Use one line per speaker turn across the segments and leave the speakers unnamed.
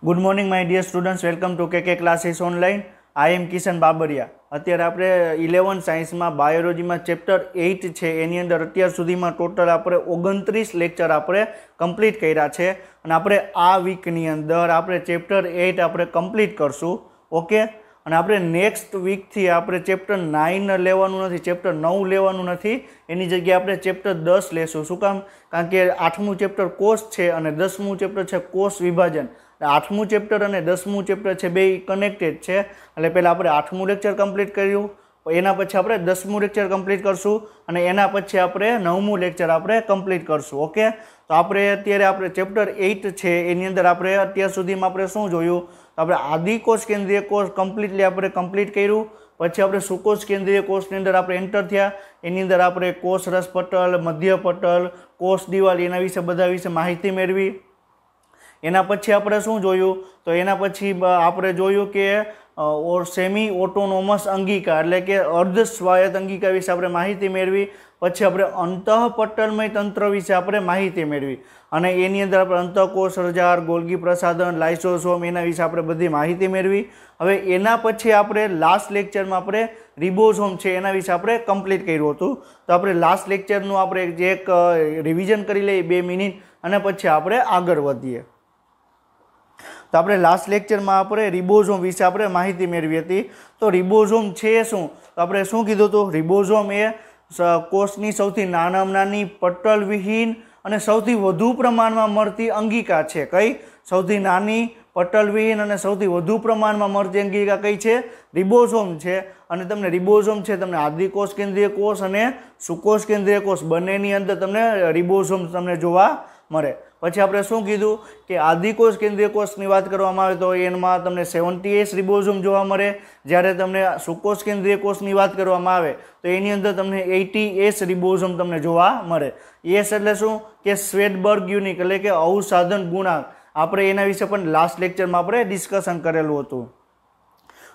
Good morning my dear students, welcome to K classes online. I am Kishan Babariya. अत्यारे आपणे 11 science में biology में chapter 8 है एनी अंदर अत्यार सुधी में टोटल आपणे 29 लेक्चर आपणे कम्प्लीट कर्या छे अने आपणे आ वीकनी अंदर आपणे चैप्टर 8 आपणे कम्प्लीट करशुं। ओके, અને આપણે નેક્સ્ટ વીકથી આપણે ચેપ્ટર 9 લેવાનું નથી, ચેપ્ટર 9 લેવાનું નથી, એની જગ્યાએ આપણે ચેપ્ટર 10 લેશું। શું કામ? કારણ કે 8મું ચેપ્ટર કોષ છે અને 10મું ચેપ્ટર છે કોષ વિભાજન। 8મું ચેપ્ટર અને 10મું ચેપ્ટર છે બે કનેક્ટેડ છે, એટલે પહેલાં આપણે 8મું લેક્ચર કમ્પ્લીટ કર્યું, એના પછી આપણે 10મું લેક્ચર કમ્પ્લીટ કરશું અને એના પછી આપણે 9મું લેક્ચર આપણે કમ્પ્લીટ કરશું। ઓકે, તો આપણે અત્યારે આપણે ચેપ્ટર 8 છે એની અંદર આપણે અત્યાર સુધીમાં આપણે શું જોયું? તો આપણે આદિકોષ કેન્દ્રીય કોષ કમ્પ્લીટલી આપણે કમ્પ્લીટ કર્યું। પછી આપણે સુકોષ કેન્દ્રીય કોષની અંદર આપણે એન્ટર થયા, એની અંદર આપણે કોષ રસ પટલ, મધ્ય પટલ, કોષ દિવાલ એના વિશે બધા વિશે માહિતી મેળવી। એના પછી આપણે શું જોયું? તો એના પછી આપણે જોયું કે સેમી ઓટોનોમસ અંગિકા એટલે કે અર્ધ સ્વાયત્ત અંગિકા વિશે આપણે માહિતી મેળવી। પછી આપણે અંતઃપટલમય તંત્ર વિશે આપણે માહિતી મેળવી અને એની અંદર આપણે અંતઃકોષ રજાર, ગોલ્ગી પ્રસાધન, લાઇસોસોમ એના વિશે આપણે બધી માહિતી મેળવી। હવે એના પછી આપણે લાસ્ટ લેક્ચરમાં આપણે રિબોઝોમ છે એના વિશે આપણે કમ્પ્લીટ કર્યું હતું। તો આપણે લાસ્ટ લેક્ચરનું આપણે જે એક રિવિઝન કરી લઈએ 2 મિનિટ અને પછી આપણે આગળ વધીએ। તો આપણે લાસ્ટ લેક્ચરમાં આપણે રિબોઝોમ વિશે આપણે માહિતી મેળવી હતી। તો રિબોઝોમ છે શું? તો આપણે શું કીધું હતું? રિબોઝોમ એ કોષની સૌથી નાનામાં નાની પટલ વિહીન અને સૌથી વધુ પ્રમાણમાં મળતી અંગિકા છે। કઈ? સૌથી નાની પટલ વિહીન અને સૌથી વધુ પ્રમાણમાં મળતી અંગિકા કઈ છે? રિબોઝોમ છે। અને તમને રિબોઝોમ છે તમને આદિકોષ કેન્દ્રીય કોષ અને સુકોષ કેન્દ્રીય કોષ બંનેની અંદર તમને રિબોઝોમ તમને જોવા મળે। પછી આપણે શું કીધું કે આદિકોષ કેન્દ્રીય કોષની વાત કરવામાં આવે તો એમાં તમને 70S રિબોઝોમ જોવા મળે, જ્યારે તમને સુકોષ કેન્દ્રીય કોષની વાત કરવામાં આવે તો એની અંદર તમને 80S રિબોઝોમ તમને જોવા મળે। એસ એટલે શું? કે સ્વેડબર્ગ યુનિટ એટલે કે અવસાધન ગુણાંક। આપણે એના વિશે પણ લાસ્ટ લેક્ચરમાં આપણે ડિસ્કશન કરેલું હતું।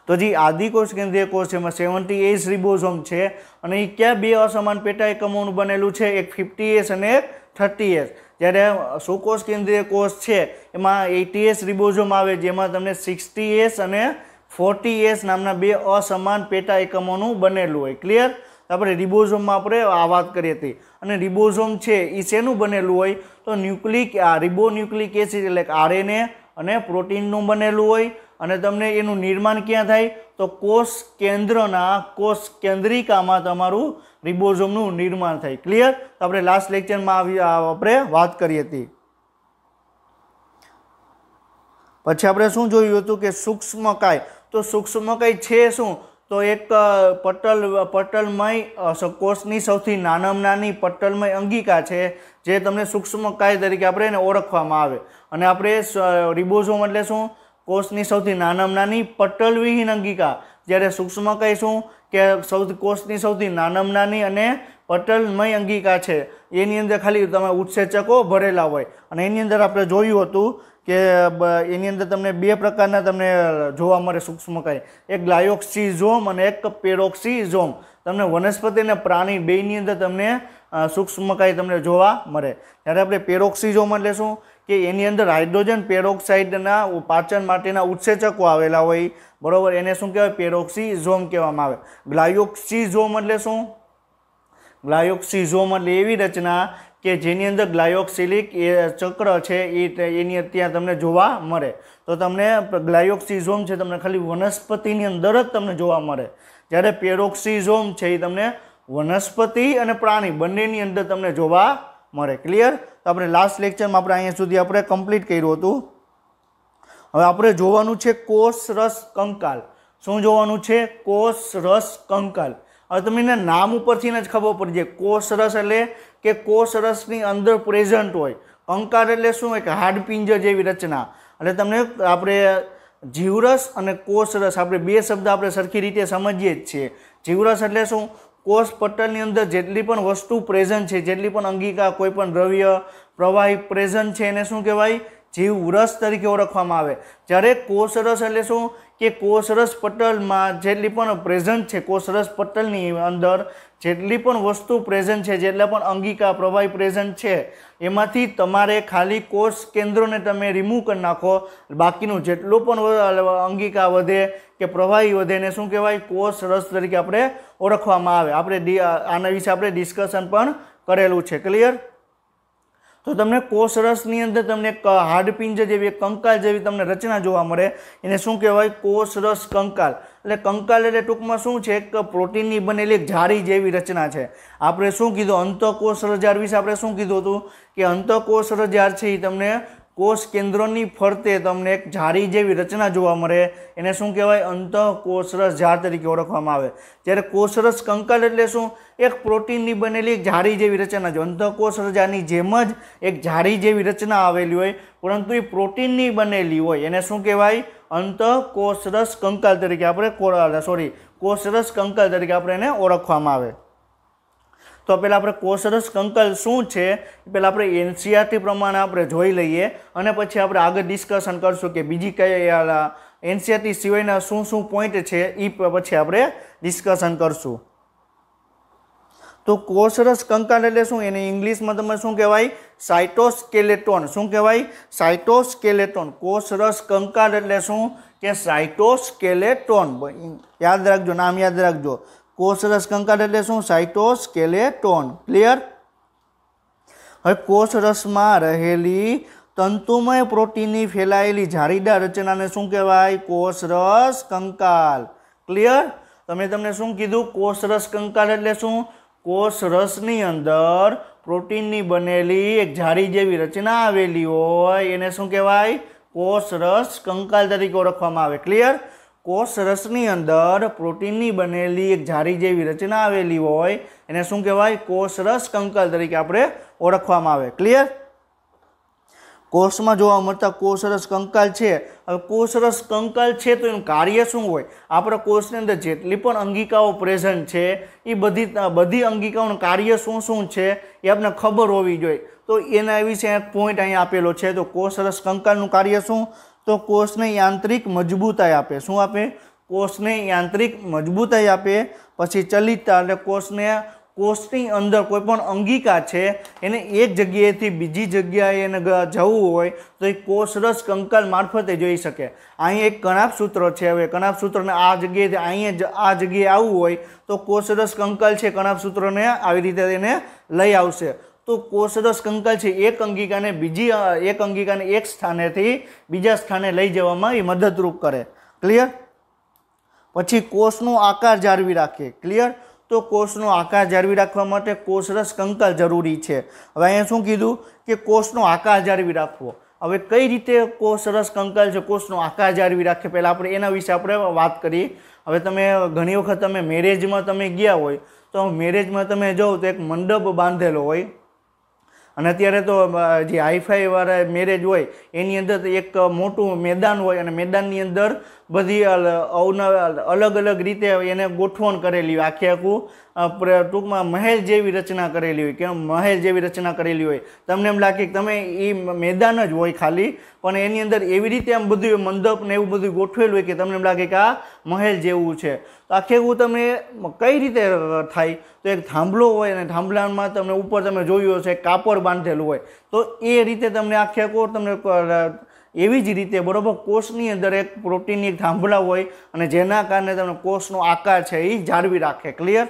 તો જે આદિકોષ કેન્દ્રીય કોષ એમાં 70S રિબોઝોમ છે અને એ ક્યાં બે અસમાન પેટા એકમોનું બનેલું છે? એક 50S અને એક 30S। જ્યારે સુકોષ કેન્દ્રીય કોષ છે એમાં 80S રિબોઝોમ આવે, જેમાં તમને 60S અને 40S નામના બે અસમાન પેટા એકમોનું બનેલું હોય। ક્લિયર? આપણે રિબોઝોમમાં આપણે આ વાત કરી હતી। અને રિબોઝોમ છે એ શેનું બનેલું હોય? તો રિબોન્યુક્લિક એસિડ એટલે RNA અને પ્રોટીનનું બનેલું હોય અને તમને એનું નિર્માણ ક્યાં થાય? તો કોષ કેન્દ્રના કોષ કેન્દ્રિકામાં તમારું રિબોઝોમનું નિર્માણ થાય। ક્લિયર? તો આપણે લાસ્ટ લેક્ચરમાં આપણે વાત કરી હતી। પછી આપણે શું જોયું હતું કે સૂક્ષ્મકાય। તો સૂક્ષ્મકાય છે શું? તો એક પટલમય કોષની સૌથી નાનામાં નાની પટલમય અંગિકા છે જે તમને સૂક્ષ્મકાય તરીકે આપણે એને ઓળખવામાં આવે। અને આપણે રિબોઝોમ એટલે શું? કોષની સૌથી નાનામાં નાની પટલવિહીન અંગિકા, જ્યારે સૂક્ષ્મકાય શું? કે કોષની સૌથી નાનામાં નાની અને પટલમય અંગિકા છે, એની અંદર ખાલી તમે ઉત્સેચકો ભરેલા હોય। અને એની અંદર આપણે જોયું હતું કે એની અંદર તમને બે પ્રકારના તમને જોવા મળે સૂક્ષ્મકાય, એક ગ્લાયોક્સિઝોમ અને એક પેરોક્સિઝોમ। તમને વનસ્પતિ અને પ્રાણી બેયની અંદર તમને સૂક્ષ્મકાય તમને જોવા મળે। જ્યારે આપણે પેરોક્સિઝોમ એટલે શું? કે એની અંદર હાઇડ્રોજન પેરોક્સાઇડના પાચન માટેના ઉત્સેચકો આવેલા હોય, બરોબર? એને શું કહેવાય? પેરોક્સિઝોમ કહેવામાં આવે। ગ્લાયોક્સિઝોમ એટલે શું? ગ્લાયોક્સિઝોમ એટલે એવી રચના કે જેની અંદર ગ્લાયોક્સિલિક ચક્ર છે એની ત્યાં તમને જોવા મળે। તો તમને ગ્લાયોક્સિઝોમ છે તમને ખાલી વનસ્પતિની અંદર જ તમને જોવા મળે, જ્યારે પેરોક્સિઝોમ છે એ તમને વનસ્પતિ અને પ્રાણી બંનેની અંદર તમને જોવા મળે। ક્લિયર? તો આપણે લાસ્ટ લેક્ચરમાં આપણે અહીંયા સુધી આપણે કમ્પ્લીટ કર્યું હતું। હવે આપણે જોવાનું છે કોષ રસ કંકાલ। શું જોવાનું છે? કોષ રસ કંકાલ। હવે તમને નામ ઉપરથી જ ખબર પડી જાય, કોષ રસ એટલે કે કોષ રસની અંદર પ્રેઝન્ટ હોય, કંકાલ એટલે શું હોય? કે હાડપિંજર જેવી રચના। એટલે તમને આપણે જીવરસ અને કોષ રસ આપણે બે શબ્દ આપણે સરખી રીતે સમજીએ જ છીએ। જીવરસ એટલે શું? કોષ પટલની અંદર જેટલી પણ વસ્તુ પ્રેઝન્ટ છે, જેટલી પણ અંગિકા, કોઈ પણ દ્રવ્ય પ્રવાહી પ્રેઝન્ટ છે એને શું કહેવાય? જીવરસ તરીકે ઓળખવામાં આવે। જ્યારે કોષ રસ એટલે શું? કે કોષરસ પટલમાં જેટલી પણ પ્રેઝન્ટ છે, કોષરસ પટલની અંદર જેટલી પણ વસ્તુ પ્રેઝન્ટ છે, જેટલા પણ અંગિકા પ્રવાહી પ્રેઝન્ટ છે, એમાંથી તમારે ખાલી કોષ કેન્દ્રોને તમે રિમૂવ કરી નાખો, બાકીનું જેટલું પણ અંગિકા વધે કે પ્રવાહી વધે એને શું કહેવાય? કોષરસ તરીકે આપણે ઓળખવામાં આવે. આપણે આના વિશે આપણે ડિસ્કશન પણ કરેલું છે. ક્લિયર? તો તમને કોષરસની અંદર તમને એક હાડપિંજર જેવી એક કંકાલ જેવી તમને રચના જોવા મળે, એને શું કહેવાય? કોષરસ કંકાલ. એટલે કંકાલ એટલે ટૂંકમાં શું છે? એક પ્રોટીનની બનેલી એક જાળી જેવી રચના છે. આપણે શું કીધું? અંતઃકોષ રજાળ વિશે આપણે શું કીધું હતું? કે અંતઃકોષ રજાળ છે એ તમને કોષ કેન્દ્રોની ફરતે તમને એક જાળી જેવી રચના જોવા મળે, એને શું કહેવાય? અંતઃકોષરસ જાળ તરીકે ઓળખવામાં આવે. જ્યારે કોષરસ કંકાલ એટલે શું? એક પ્રોટીનની બનેલી એક જાળી જેવી રચના છે. અંતઃકોષ રજાની જેમ જ એક જાળી જેવી રચના આવેલી હોય, પરંતુ એ પ્રોટીનની બનેલી હોય, એને શું કહેવાય? અંતઃકોષરસ કંકાલ તરીકે આપણે કોષરસ કંકાલ તરીકે આપણે એને ઓળખવામાં આવે. તો પહેલાં આપણે કોષરસ કંકાલ શું છે પહેલાં આપણે એનસીઆરટી પ્રમાણે આપણે જોઈ લઈએ, અને પછી આપણે આગળ ડિસ્કશન કરશું કે બીજી કઈ એનસીઆરટી સિવાયના શું શું પોઈન્ટ છે એ પછી આપણે ડિસ્કશન કરશું. તો કોષરસ કંકાલ એટલે શું? એને ઇંગ્લિશમાં તમે શું કહેવાય? સાયટોસ્કેલેટોન. શું કહેવાય? સાયટોસ્કેલેટોન. કોષરસ કંકાલ એટલે શું? કે સાયટોસ્કેલેટોન. યાદ રાખજો, નામ યાદ રાખજો. કોષરસ કંકાલ એટલે શું? સાયટોસ્કેલેટોન. ક્લિયર? હવે કોષરસમાં રહેલી તંતુમય પ્રોટીનની ફેલાયેલી જાળીદાર રચનાને શું કહેવાય? કોષરસ કંકાલ. ક્લિયર? તમને શું કીધું? કોષરસ કંકાલ એટલે શું? કોષરસની અંદર પ્રોટીનની બનેલી એક જાળી જેવી રચના આવેલી હોય, એને શું કહેવાય? કોષરસ કંકાલ તરીકે ઓળખવામાં આવે. ક્લિયર? કોષરસની અંદર પ્રોટીનની બનેલી એક જાળી જેવી રચના આવેલી હોય, એને શું કહેવાય? કોષરસ કંકાલ તરીકે આપણે ઓળખવામાં આવે. ક્લિયર? કોષમાં જોવા મળતા કોષરસ કંકાલ છે. હવે કોષરસ કંકાલ છે તો એનું કાર્ય શું હોય? આપણા કોષની અંદર જેટલી પણ અંગિકાઓ પ્રેઝન્ટ છે એ બધી અંગિકાઓનું કાર્ય શું શું છે એ આપણે ખબર હોવી જોઈએ. તો એના વિશે એક પોઈન્ટ અહીં આપેલો છે. તો કોષરસ કંકાલનું કાર્ય શું? તો કોષને યાંત્રિક મજબૂતાઈ આપે. શું આપે? કોષને યાંત્રિક મજબૂતાઈ આપે. પછી ચલિતતા એટલે કોષની અંદર કોઈ પણ અંગિકા છે એને એક જગ્યાએથી બીજી જગ્યાએ એને જવું હોય તો એ કોષરસ કંકાલ મારફતે જઈ શકે. અહીં એક કણાપ સૂત્ર છે. હવે કણાપ સૂત્રને આ જગ્યાએથી આ જગ્યાએ આવવું હોય તો કોષરસ કંકાલ છે કણાપ સૂત્રને આવી રીતે એને લઈ આવશે. તો કોષરસ કંકાલ છે એક અંગિકાને એક સ્થાનેથી બીજા સ્થાને લઈ જવામાં એ મદદરૂપ કરે. ક્લિયર? પછી કોષનો આકાર જાળવી રાખે. ક્લિયર? તો કોષનો આકાર જાળવી રાખવા માટે કોષરસ કંકાલ જરૂરી છે. હવે અહીંયા શું કીધું? કે કોષનો આકાર જાળવી રાખવો. હવે કઈ રીતે કોષરસ કંકાલ છે કોષનો આકાર જાળવી રાખે, પહેલાં આપણે એના વિશે આપણે વાત કરીએ. હવે તમે ઘણી વખત તમે મેરેજમાં તમે ગયા હોય તો મેરેજમાં તમે જાઓ તો એક મંડપ બાંધેલો હોય, અને અત્યારે તો જે હાઈફાઈ વાળા મેરેજ હોય એની અંદર એક મોટું મેદાન હોય, અને મેદાનની અંદર બધી અલગ અલગ રીતે એને ગોઠવણ કરેલી હોય, આખું ટૂંકમાં મહેલ જેવી રચના કરેલી હોય કે મહેલ જેવી રચના કરેલી હોય. તમને એમ લાગે કે તમે એ મેદાન જ હોય ખાલી, પણ એની અંદર એવી રીતે આમ બધું મંડપ ને એવું બધું ગોઠવેલું હોય કે તમને એમ લાગે કે આ મહેલ જેવું છે. તો આખું તમે કઈ રીતે થાય? તો એક થાંભલો હોય અને થાંભલામાં તમને ઉપર તમે જોયું હશે કાપડ બાંધેલું હોય, તો એ રીતે તમને આખું તમને એવી જ રીતે બરોબર કોષની અંદર એક પ્રોટીનની એક થાંભલા હોય, અને જેના કારણે તમને કોષનો આકાર છે એ જાળવી રાખે. ક્લિયર?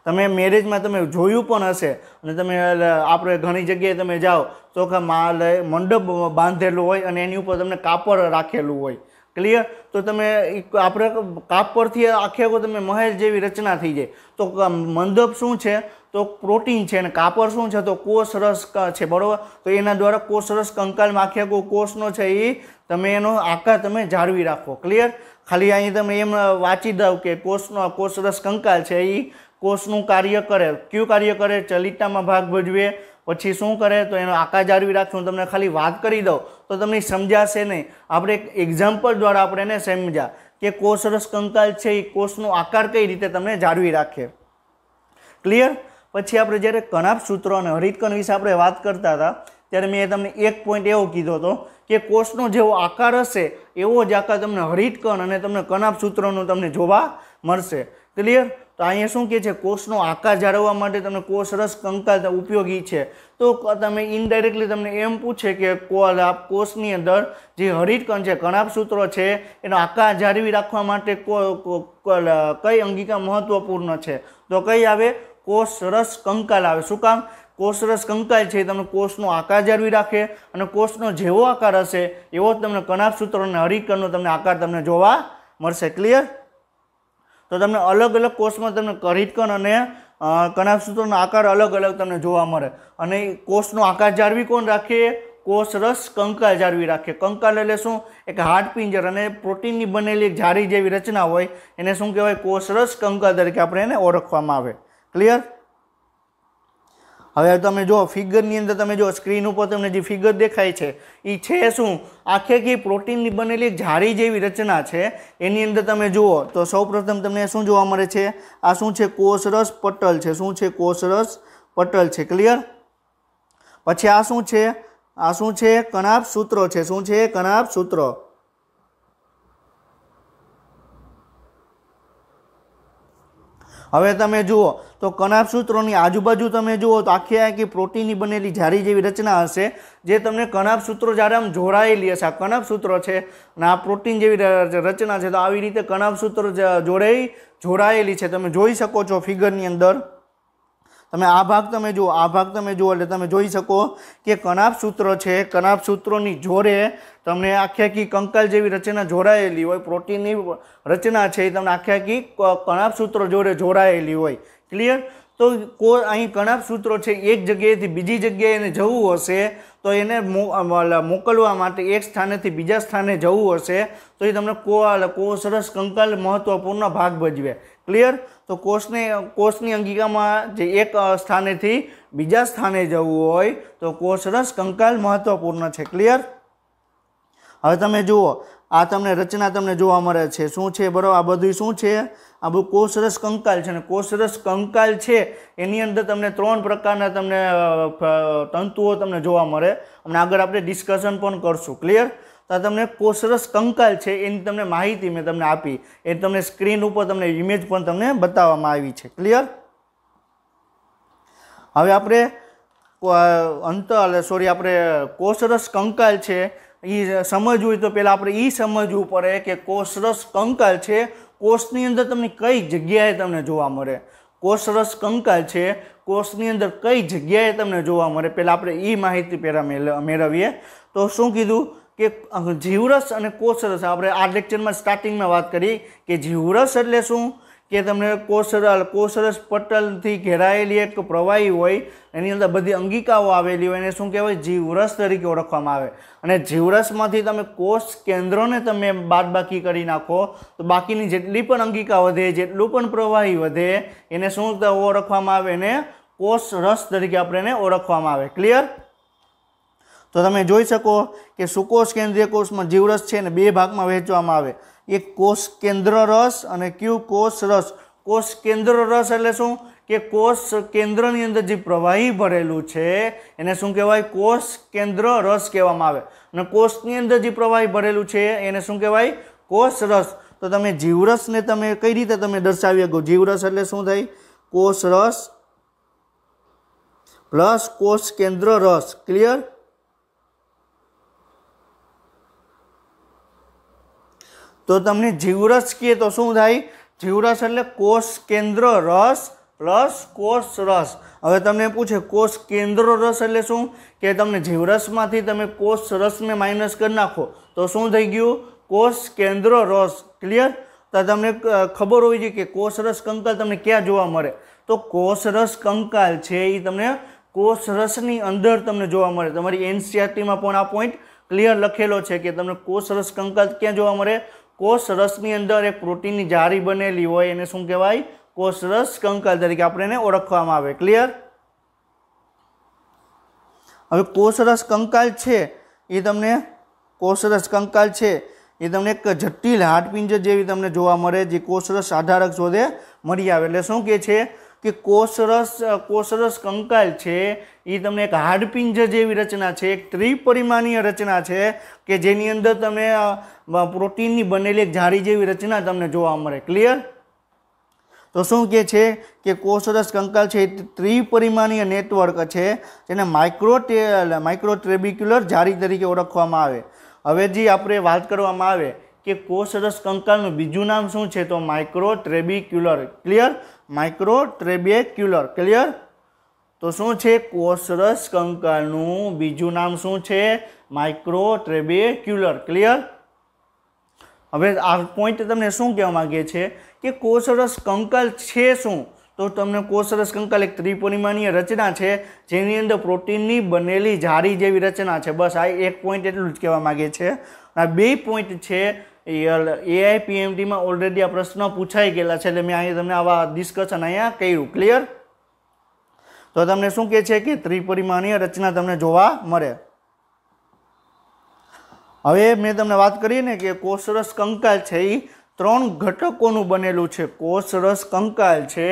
તમે મેરેજમાં તમે જોયું પણ હશે, અને તમે આપણે ઘણી જગ્યાએ તમે જાઓ તો મંડપ બાંધેલું હોય અને એની ઉપર તમને કાપડ રાખેલું હોય. ક્લિયર? તો તમે આપણે કાપડથી આખે તમે મહેલ જેવી રચના થઈ જાય. તો મંડપ શું છે? તો પ્રોટીન છે, અને કાપડ શું છે? તો કોષરસ છે. બરોબર? તો એના દ્વારા કોષરસ કંકાલમાં આખે કોષનો છે એ તમે એનો આકાર તમે જાળવી રાખો. ક્લિયર? ખાલી અહીં તમે એમ વાંચી દો કે કોષરસ કંકાલ છે એ કોષનું કાર્ય કરે. કયું કાર્ય કરે? ચલિતતામાં ભાગ ભજવે. પછી શું કરે? તો એનો આકાર જાળવી રાખશું. તમને ખાલી વાત કરી દઉં તો તમને સમજાશે નહીં. આપણે એક એક્ઝામ્પલ દ્વારા આપણે એને સમજ્યા કે કોષરસ કંકાલ છે એ કોષનો આકાર કઈ રીતે તમને જાળવી રાખે. ક્લિયર? પછી આપણે જ્યારે કણાપ સૂત્રો અને હરિતકણ વિશે આપણે વાત કરતા હતા ત્યારે મેં તમને એક પોઈન્ટ એવો કીધો હતો કે કોષનો જેવો આકાર હશે એવો જ આકાર તમને હરિતકણ અને તમને કણાભ સૂત્રનું તમને જોવા મળશે. ક્લિયર? તો અહીંયા શું કહે છે, કોષનો આકાર જાળવવા માટે તમને કોષરસ કંકાલ ઉપયોગી છે. તો તમે ઇનડાયરેક્ટલી તમને એમ પૂછે કે કોષની અંદર જે હરિતકણ છે, કણાભ સૂત્રો છે, એનો આકાર જાળવી રાખવા માટે કઈ અંગિકા મહત્વપૂર્ણ છે? તો કઈ આવે? કોષરસ કંકાલ આવે. શું કામ? કોષરસ કંકાલ છે તમને કોષનો આકાર જાળવી રાખે અને કોષનો જેવો આકાર હશે એવો જ તમને કણાભ સૂત્ર અને હરિતકણનો તમને આકાર તમને જોવા મળશે. ક્લિયર? તો તમને અલગ અલગ કોષમાં તમને હરિતકણ અને કણાભ સૂત્રનો આકાર અલગ અલગ તમને જોવા મળે. અને કોષનો આકાર જાળવી કોણ રાખે? કોષરસ કંકાલ જાળવી રાખે. કંકાલ એટલે શું? એક હાડપિંજર અને પ્રોટીનની બનેલી એક જાળી જેવી રચના હોય એને શું કહેવાય? કોષરસ કંકાલ તરીકે આપણે એને ઓળખવામાં આવે. ક્લિયર? હવે તમે જો ફિગરની અંદર તમે જો સ્ક્રીન ઉપર તમને જે ફિગર દેખાય છે એ છે શું? આખી પ્રોટીનની બનેલી એક જાળી જેવી રચના છે. એની અંદર તમે જુઓ તો સૌપ્રથમ તમને શું જોવા મળે છે? આ શું છે? કોષરસ પટલ છે. શું છે? કોષરસ પટલ છે. ક્લિયર? પછી આ શું છે? આ શું છે? કણાભ સૂત્રો છે. શું છે? કણાભ સૂત્રો. હવે તમે જુઓ તો કણાભ સૂત્રોની આજુબાજુ તમે જુઓ તો આખી પ્રોટીનની બનેલી જાળી જેવી રચના હશે જે તમને કણાભ સૂત્રો જ્યારે આમ જોડાયેલી હશે. આ કણાભ સૂત્રો છે અને આ પ્રોટીન જેવી રચના છે. તો આવી રીતે કણાભ સૂત્રો જોડાયેલી છે. તમે જોઈ શકો છો ફિગરની અંદર. તમે આ ભાગ તમે જુઓ, આ ભાગ તમે જુઓ એટલે તમે જોઈ શકો કે કણાભ સૂત્રો છે. કણાભ સૂત્રોની જોડે તમને આખી કંકાલ જેવી રચના જોડાયેલી હોય. પ્રોટીનની રચના છે એ તમને આખી કણાભ સૂત્રો જોડે જોડાયેલી હોય. ક્લિયર? તો અહીં કણાભ સૂત્રો છે એક જગ્યાએથી બીજી જગ્યાએ એને જવું હશે તો એને મોકલવા માટે એક સ્થાનેથી બીજા સ્થાને જવું હશે તો એ તમને કોષરસ કંકાલ મહત્વપૂર્ણ ભાગ ભજવે. ક્લિયર? તો કોષની અંગિકામાં જે એક સ્થાનેથી બીજા સ્થાને જવું હોય તો કોષરસ કંકાલ મહત્વપૂર્ણ છે. ક્લિયર? હવે તમે જુઓ આ તમને રચના તમને જોવા મળે છે. શું છે? બરાબર, આ બધું શું છે? આ બધું કોષરસ કંકાલ છે. અને કોષરસ કંકાલ છે એની અંદર તમને 3 પ્રકારના તમને તંતુઓ તમને જોવા મળે અને આગળ આપણે ડિસ્કશન પણ કરશું. ક્લિયર? તો તમને કોષરસ કંકાલ છે એની તમને માહિતી મેં તમને આપી. એ તમને સ્ક્રીન ઉપર તમને ઇમેજ પણ તમને બતાવવામાં આવી છે. ક્લિયર? હવે આપણે આપણે કોષરસ કંકાલ છે એ સમજવું હોય તો પહેલાં આપણે એ સમજવું પડે કે કોષરસ કંકાલ છે કોષની અંદર તમને કઈ જગ્યાએ તમને જોવા મળે. કોષરસ કંકાલ છે કોષની અંદર કઈ જગ્યાએ તમને જોવા મળે પહેલાં આપણે એ માહિતી પહેલાં મેળવીએ. તો શું કીધું કે જીવરસ અને કોષરસ આપણે આ લેક્ચરમાં સ્ટાર્ટિંગમાં વાત કરી કે જીવરસ એટલે શું કે તમને કોષરસ પટલથી ઘેરાયેલી એક પ્રવાહી હોય એની અંદર બધી અંગિકાઓ આવેલી હોય એને શું કહેવાય? જીવરસ તરીકે ઓળખવામાં આવે. અને જીવરસમાંથી તમે કોષ કેન્દ્રોને તમે બાદબાકી કરી નાખો તો બાકીની જેટલી પણ અંગિકા વધે, જેટલું પણ પ્રવાહી વધે એને શું ઓળખવામાં આવે? એને કોષરસ તરીકે આપણે એને ઓળખવામાં આવે. ક્લિયર? તો તમે જોઈ શકો કે સુકોષ કેન્દ્રીય કોષમાં જીવરસ છે ને 2 ભાગમાં વહેંચવામાં આવે. એક કોષ કેન્દ્ર રસ અને ક્યુ કોષ રસ. કોષ કેન્દ્ર રસ એટલે શું કે કોષ કેન્દ્રની અંદર જે પ્રવાહી ભરેલું છે એને શું કહેવાય? કોષ કેન્દ્ર રસ કહેવામાં આવે. અને કોષની અંદર જે પ્રવાહી ભરેલું છે એને શું કહેવાય? કોષ રસ. તો તમે જીવરસને તમે કઈ રીતે તમે દર્શાવી શકો? જીવરસ એટલે શું થાય? કોષ રસ પ્લસ કોષ કેન્દ્ર રસ. ક્લિયર? તો તમને જીવરસ કહે તો શું થાય? જીવરસ એટલે કોષ કેન્દ્ર રસ પ્લસ કોષ રસ. હવે તમને પૂછે કોષ કેન્દ્ર રસ એટલે શું કે તમને જીવરસમાંથી તમે કોષ રસને માઇનસ કરી નાખો તો શું થઈ ગયું? કોષ કેન્દ્ર રસ. ક્લિયર? તો તમને ખબર હોવી જોઈએ કે કોષરસ કંકાલ તમને ક્યાં જોવા મળે? તો કોષરસ કંકાલ છે એ તમને કોષરસની અંદર તમને જોવા મળે. તમારી એનસીઈઆરટીમાં પણ આ પોઈન્ટ ક્લિયર લખેલો છે કે તમને કોષરસ કંકાલ ક્યાં જોવા મળે? કોષરસની અંદર એક પ્રોટીનની જાળી બનેલી હોય એને શું કહેવાય? કોષરસ કંકાલ તરીકે આપણે એને ઓળખવામાં આવે. ક્લિયર? હવે કોષરસ કંકાલ છે એ તમને કોષરસ કંકાલ છે એ તમને એક જટિલ હાડપિંજર જેવી તમને જોવા મળે જે કોષરસ આધારક શોધે મળી આવે. એટલે શું કહે છે? કે કોષરસ કંકાલ છે એ તમને એક હાડપિંજર જેવી રચના છે, એક ત્રિપરિમાણીય રચના છે કે જેની અંદર તમે પ્રોટીનની બનેલી એક જાળી જેવી રચના તમને જોવા મળે. ક્લિયર? તો શું કહે છે કે કોષરસ કંકાલ છે એ ત્રિપરિમાણીય નેટવર્ક છે જેને માઇક્રોટ્રેબિક્યુલર જાળી તરીકે ઓળખવામાં આવે. હવે જે આપણે વાત કરવામાં આવે કે કોષરસ કંકાલનું બીજું નામ શું છે તો માઇક્રોટ્રેબિક્યુલર. ક્લિયર? માઇક્રોટ્રેબિક્યુલર. ક્લિયર? તો શું છે કોષરસ કંકાલનું બીજું નામ શું છે? માઇક્રોટ્રેબિક્યુલર. ક્લિયર? હવે આ પોઈન્ટ તમને શું કહેવા માંગે છે કે કોષરસ કંકાલ છે શું? તો તમને કોષરસ કંકાલ એક ત્રિપરિમાણીય રચના છે જેની અંદર પ્રોટીનની બનેલી જાળી જેવી રચના છે. બસ આ એક પોઈન્ટ એટલું જ કહેવા માંગે છે. આ બે પોઈન્ટ છે AIPMTમાં ઓલરેડી આ પ્રશ્ન પૂછાઈ ગયેલા છે એટલે મેં અહીંયા તમને આવા ડિસ્કશન અહીંયા કર્યું. ક્લિયર? તો તમને શું કહે છે કે ત્રિપરિમાણીય રચના તમને જોવા મળે. હવે મેં તમને વાત કરી ને કે કોષરસ કંકાલ છે એ 3 ઘટકોનું બનેલું છે. કોષરસ કંકાલ છે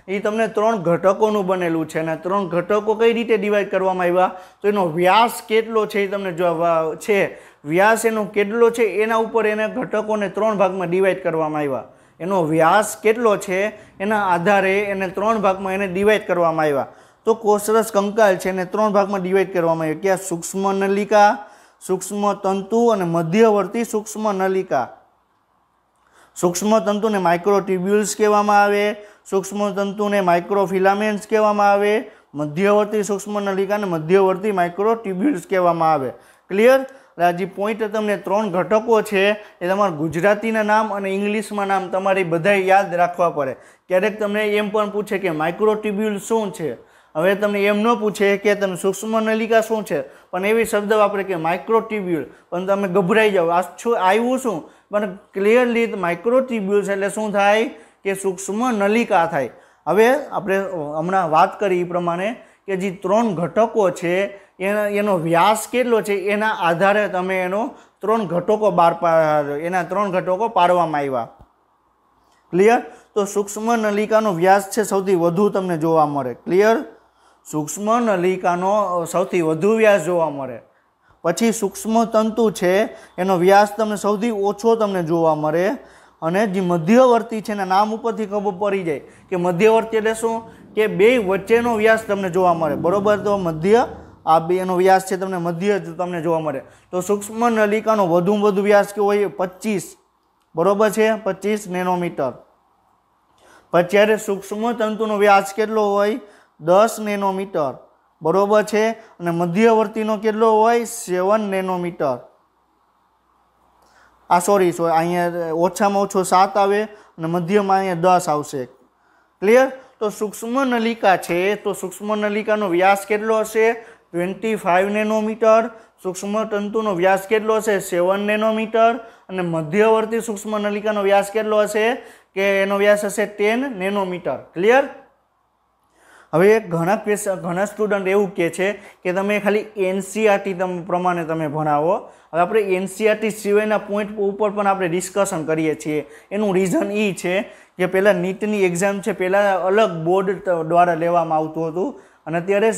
એ તમને 3 ઘટકોનું બનેલું છે અને 3 ઘટકો કઈ રીતે ડિવાઈડ કરવામાં આવ્યા તો એનો વ્યાસ કેટલો છે એ તમને છે. વ્યાસ એનો કેટલો છે એના ઉપર એના ઘટકોને 3 ભાગમાં ડિવાઈડ કરવામાં આવ્યા. એનો વ્યાસ કેટલો છે એના આધારે એને 3 ભાગમાં એને ડિવાઈડ કરવામાં આવ્યા. તો કોષરસ કંકાલ છે એને 3 ભાગમાં ડિવાઈડ કરવામાં આવ્યા. કે સૂક્ષ્મ નલિકા, સૂક્ષ્મ તંતુ અને મધ્યવર્તી સૂક્ષ્મ નલિકા. સૂક્ષ્મ તંતુને માઇક્રોટ્યુબ્યુલ્સ કહેવામાં આવે, સૂક્ષ્મ તંતુને માઇક્રોફિલામેન્ટ્સ કહેવામાં આવે, મધ્યવર્તી સૂક્ષ્મ નલિકાને મધ્યવર્તી માઇક્રોટ્યુબ્યુલ્સ કહેવામાં આવે. ક્લિયર? આ જે પોઈન્ટ તમને 3 ઘટકો છે એ તમારા ગુજરાતીના નામ અને ઇંગ્લિશમાં નામ તમારે બધાય યાદ રાખવા પડે. ક્યારેક તમને એમ પણ પૂછે કે માઇક્રોટ્યુબ્યુલ શું છે. હવે તમને એમ ન પૂછે કે તમે સૂક્ષ્મ નલિકા શું છે પણ એવી શબ્દ વાપરે કે માઇક્રોટ્યુબ્યુલ પણ તમે ગભરાઈ જાઓ આ આવ્યું શું પણ ક્લિયરલી માઇક્રોટ્યુબ્યુલ્સ એટલે શું થાય કે સૂક્ષ્મ નલિકા થાય. હવે આપણે હમણાં વાત કરી એ પ્રમાણે કે જે 3 ઘટકો છે એનો વ્યાસ કેટલો છે એના આધારે તમે એનો 3 ઘટકો એના 3 ઘટકો પાડવામાં આવ્યા. ક્લિયર? તો સૂક્ષ્મ નલિકાનો વ્યાસ છે સૌથી વધુ તમને જોવા મળે. ક્લિયર? સૂક્ષ્મ નલિકાનો સૌથી વધુ વ્યાસ જોવા મળે. પછી સૂક્ષ્મ તંતુ છે એનો વ્યાસ તમને સૌથી ઓછો તમને જોવા મળે. અને જે મધ્યવર્તી છે એના નામ ઉપરથી ખબર પડી જાય કે મધ્યવર્તી એટલે શું કે બે વચ્ચેનો વ્યાસ તમને જોવા મળે. બરોબર? તો મધ્ય આ બેનો વ્યાસ છે તમને મધ્ય તમને જોવા મળે. તો સૂક્ષ્મ નલિકાનો વધુમાં વધુ વ્યાસ કેવો હોય 25. બરોબર છે? 25 નેનોમીટર. પછી જ્યારે સૂક્ષ્મ તંતુનો વ્યાસ કેટલો હોય 10 નેનોમીટર. બરોબર છે? અને મધ્યવર્તીનો કેટલો હોય 7 નેનોમીટર. સોરી અહીંયા ઓછામાં ઓછો 7 આવે અને મધ્યમાં અહીંયા 10 આવશે. ક્લિયર? તો સૂક્ષ્મ નલિકા છે તો સૂક્ષ્મ નલિકાનો વ્યાસ કેટલો હશે 25 નેનોમીટર. સૂક્ષ્મ તંતુનો વ્યાસ કેટલો હશે 7 નેનોમીટર. અને મધ્યવર્તી સૂક્ષ્મ નલિકાનો વ્યાસ કેટલો હશે કે એનો વ્યાસ હશે 10 નેનોમીટર. ક્લિયર? હવે ઘણા સ્ટુડન્ટ એવું કહે છે કે તમે ખાલી NCERT પ્રમાણે તમે ભણાવો. હવે આપણે NCERT સિવાયના પોઈન્ટ ઉપર પણ આપણે ડિસ્કશન કરીએ છીએ. એનું રીઝન એ છે કે પહેલાં નીટની એક્ઝામ છે પહેલાં અલગ બોર્ડ દ્વારા લેવામાં આવતું હતું અને અત્યારે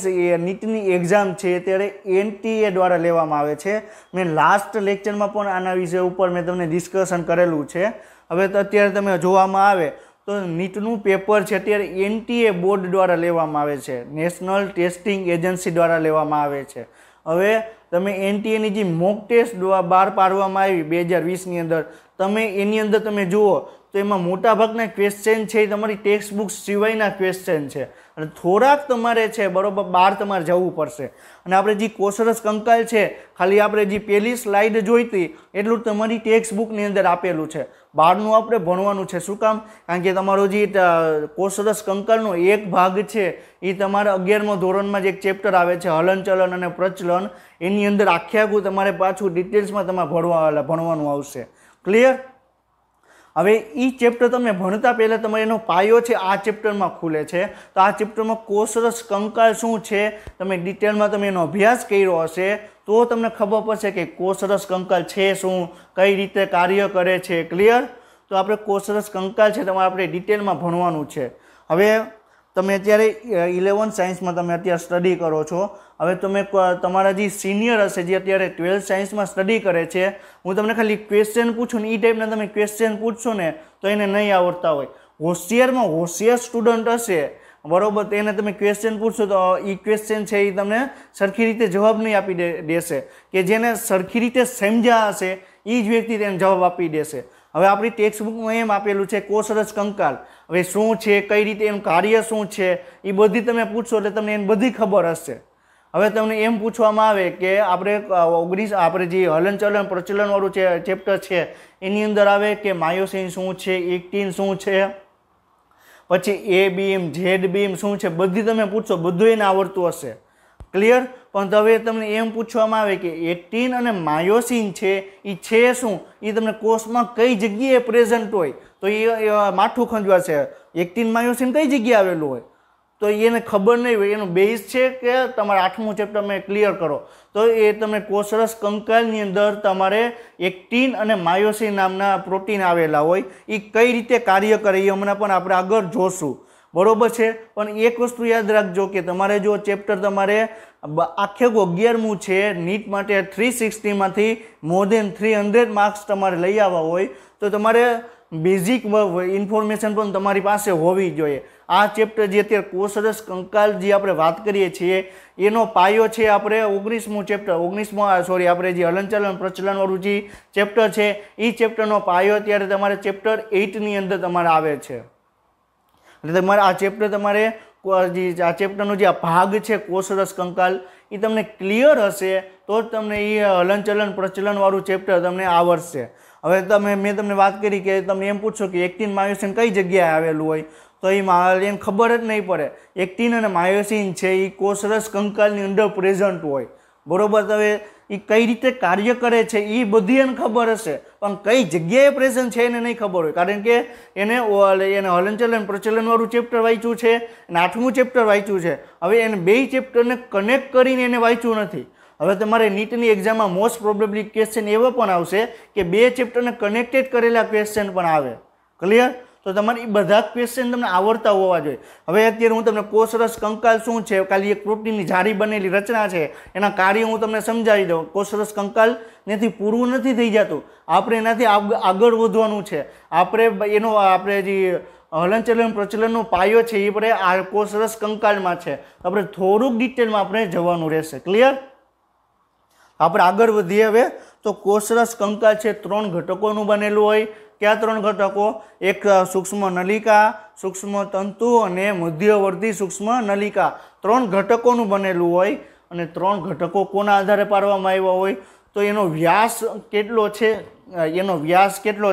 નીટની એક્ઝામ છે ત્યારે NTA દ્વારા લેવામાં આવે છે. મેં લાસ્ટ લેક્ચરમાં પણ આના વિષય ઉપર મેં તમને ડિસ્કશન કરેલું છે. હવે તો અત્યારે તમે જોવામાં આવે તો નીટનું પેપર છે અત્યારે NTA બોર્ડ દ્વારા લેવામાં આવે છે, નેશનલ ટેસ્ટિંગ એજન્સી દ્વારા લેવામાં આવે છે. હવે તમે NTAની જે મોક ટેસ્ટ બહાર પાડવામાં આવી 2020ની અંદર તમે એની અંદર તમે જુઓ તો એમાં મોટાભાગના ક્વેશ્ચન છે એ તમારી ટેક્સ્ટ બુક સિવાયના ક્વેશ્ચન છે અને થોડાક તમારે છે બરોબર બહાર તમારે જવું પડશે. અને આપણે જે કોષરસ કંકાલ છે ખાલી આપણે જે પહેલી સ્લાઇડ જોઈતી એટલું તમારી ટેક્સ્ટ બુકની અંદર આપેલું છે. બહારનું આપણે ભણવાનું છે. શું કામ? કારણ કે તમારો જે કોષરસ કંકાલનો એક ભાગ છે એ તમારા 11મા ધોરણમાં જે એક ચેપ્ટર આવે છે હલનચલન અને પ્રચલન એની અંદર આખું તમારે પાછું ડિટેલ્સમાં તમારે ભણવાનું આવશે. ક્લિયર? હવે એ ચેપ્ટર તમે ભણતા પહેલાં તમારે એનો પાયો છે આ ચેપ્ટરમાં ખુલે છે. તો આ ચેપ્ટરમાં કોષરસ કંકાલ શું છે તમે ડિટેલમાં તમે એનો અભ્યાસ કર્યો હશે તો તમને ખબર પડશે કે કોષરસ કંકાલ છે શું, કઈ રીતે કાર્ય કરે છે. ક્લિયર? તો આપણે કોષરસ કંકાલ છે તમારે આપણે ડિટેલમાં ભણવાનું છે. હવે તમે અત્યારે 11 સાયન્સમાં તમે અત્યારે સ્ટડી કરો છો. હવે તમે તમારા જે સિનિયર હશે જે અત્યારે 12 સાયન્સમાં સ્ટડી કરે છે, હું તમને ખાલી ક્વેશ્ચન પૂછું ને એ ટાઈપના તમે ક્વેશ્ચન પૂછશો ને તો એને નહીં આવડતા હોય. હોશિયારમાં હોશિયાર સ્ટુડન્ટ હશે, બરોબર, તો એને તમે ક્વેશ્ચન પૂછશો તો એ ક્વેશ્ચન છે એ તમને સરખી રીતે જવાબ નહીં આપી દેશે. કે જેને સરખી રીતે સમજ્યા હશે એ જ વ્યક્તિ તેને જવાબ આપી દેશે. હવે આપણી ટેક્સ્ટ બુકમાં એમ આપેલું છે કોષરસ કંકાલ. હવે શું છે, કઈ રીતે એનું કાર્ય શું છે, એ બધી તમે પૂછશો એટલે તમને એની બધી ખબર હશે. હવે તમને એમ પૂછવામાં આવે કે આપણે જે હલનચલન પ્રચલનવાળું ચેપ્ટર છે એની અંદર આવે કે માયોસિન શું છે, એક્ટિન શું છે, પછી એ બીમ, ઝેડ બીમ શું છે, બધી તમે પૂછશો, બધું એને આવડતું હશે. ક્લિયર? પણ હવે તમને એમ પૂછવામાં આવે કે એક્ટિન અને માયોસિન છે એ છે શું, એ તમને કોષમાં કઈ જગ્યાએ પ્રેઝન્ટ હોય તો એ માથું ખંજવાશે. એક્ટિન માયોસિન કઈ જગ્યાએ આવેલું હોય તો એને ખબર નહીં હોય. એનું બેઝ છે કે તમારે 8મું ચેપ્ટર મેં ક્લિયર કરો તો એ તમે કોષરસ કંકાલની અંદર તમારે એક્ટિન અને માયોસિન નામના પ્રોટીન આવેલા હોય, એ કઈ રીતે કાર્ય કરે એ હમણાં પણ આપણે આગળ જોશું. બરોબર છે? પણ એક વસ્તુ યાદ રાખજો કે તમારે જો ચેપ્ટર તમારે આખે 11મું છે નીટ માટે 360માંથી મોર દેન 300 માર્ક્સ તમારે લઈ આવવા હોય તો તમારે બેઝિક ઇન્ફોર્મેશન પણ તમારી પાસે હોવી જોઈએ. આ ચેપ્ટર જે અત્યારે કોષરસ કંકાલ જે આપણે વાત કરીએ છીએ એનો પાયો છે આપણે 19મું ચેપ્ટર આપણે જે હલનચલન પ્રચલનવાળું જે ચેપ્ટર છે એ ચેપ્ટરનો પાયો અત્યારે તમારે ચેપ્ટર 8ની અંદર તમારે આવે છે. એટલે તમારે આ ચેપ્ટર તમારે આ ચેપ્ટરનો જે આ ભાગ છે કોષરસ કંકાલ એ તમને ક્લિયર હશે તો જ તમને એ હલનચલન પ્રચલનવાળું ચેપ્ટર તમને આવડશે. હવે મેં તમને વાત કરી કે તમે એમ પૂછો કે એક્ટિન માયોસિન કઈ જગ્યાએ આવેલું હોય તો એને ખબર જ નહીં પડે. એક્ટિન અને માયોસિન છે એ કોષરસ કંકાલની અંદર પ્રેઝન્ટ હોય, બરોબર. હવે એ કઈ રીતે કાર્ય કરે છે એ બધી એને ખબર હશે પણ કઈ જગ્યાએ પ્રેઝન્ટ છે એને નહીં ખબર હોય, કારણ કે એને હલનચલન પ્રચલનવાળું ચેપ્ટર વાંચ્યું છે અને 8મું ચેપ્ટર વાંચ્યું છે. હવે એને બે ચેપ્ટરને કનેક્ટ કરીને એને વાંચ્યું નથી. હવે તમારે નીટની એક્ઝામમાં મોસ્ટ પ્રોબેબલી ક્વેશ્ચન એવો પણ આવશે કે બે ચેપ્ટરને કનેક્ટેડ કરેલા ક્વેશ્ચન પણ આવે. ક્લિયર? તો તમારે એ બધા ક્વેશ્ચન તમને આવડતા હોવા જોઈએ. હવે અત્યારે હું તમને કોષરસ કંકાલ શું છે, ખાલી એક પ્રોટીનની જાડી બનેલી રચના છે, એના કાર્ય હું તમને સમજાવી દઉં. કોષરસ કંકાલ એનાથી પૂરું નથી થઈ જતું, આપણે એનાથી આગળ વધવાનું છે. આપણે જે હલનચલન પ્રચલનનો પાયો છે એ આપણે આ કોષરસ કંકાલમાં છે. આપણે થોડુંક ડિટેલમાં આપણે જવાનું રહેશે. ક્લિયર? આપણે આગળ વધીએ. હવે તો કોષરસ કંકાલ છે 3 ઘટકોનું બનેલું હોય. કયા 3 ઘટકો? એક સૂક્ષ્મ નલિકા, સૂક્ષ્મ તંતુ અને મધ્યવર્તી સૂક્ષ્મ નલિકા. 3 ઘટકોનું બનેલું હોય અને 3 ઘટકો કોના આધારે પાડવામાં આવ્યા હોય તો એનો વ્યાસ કેટલો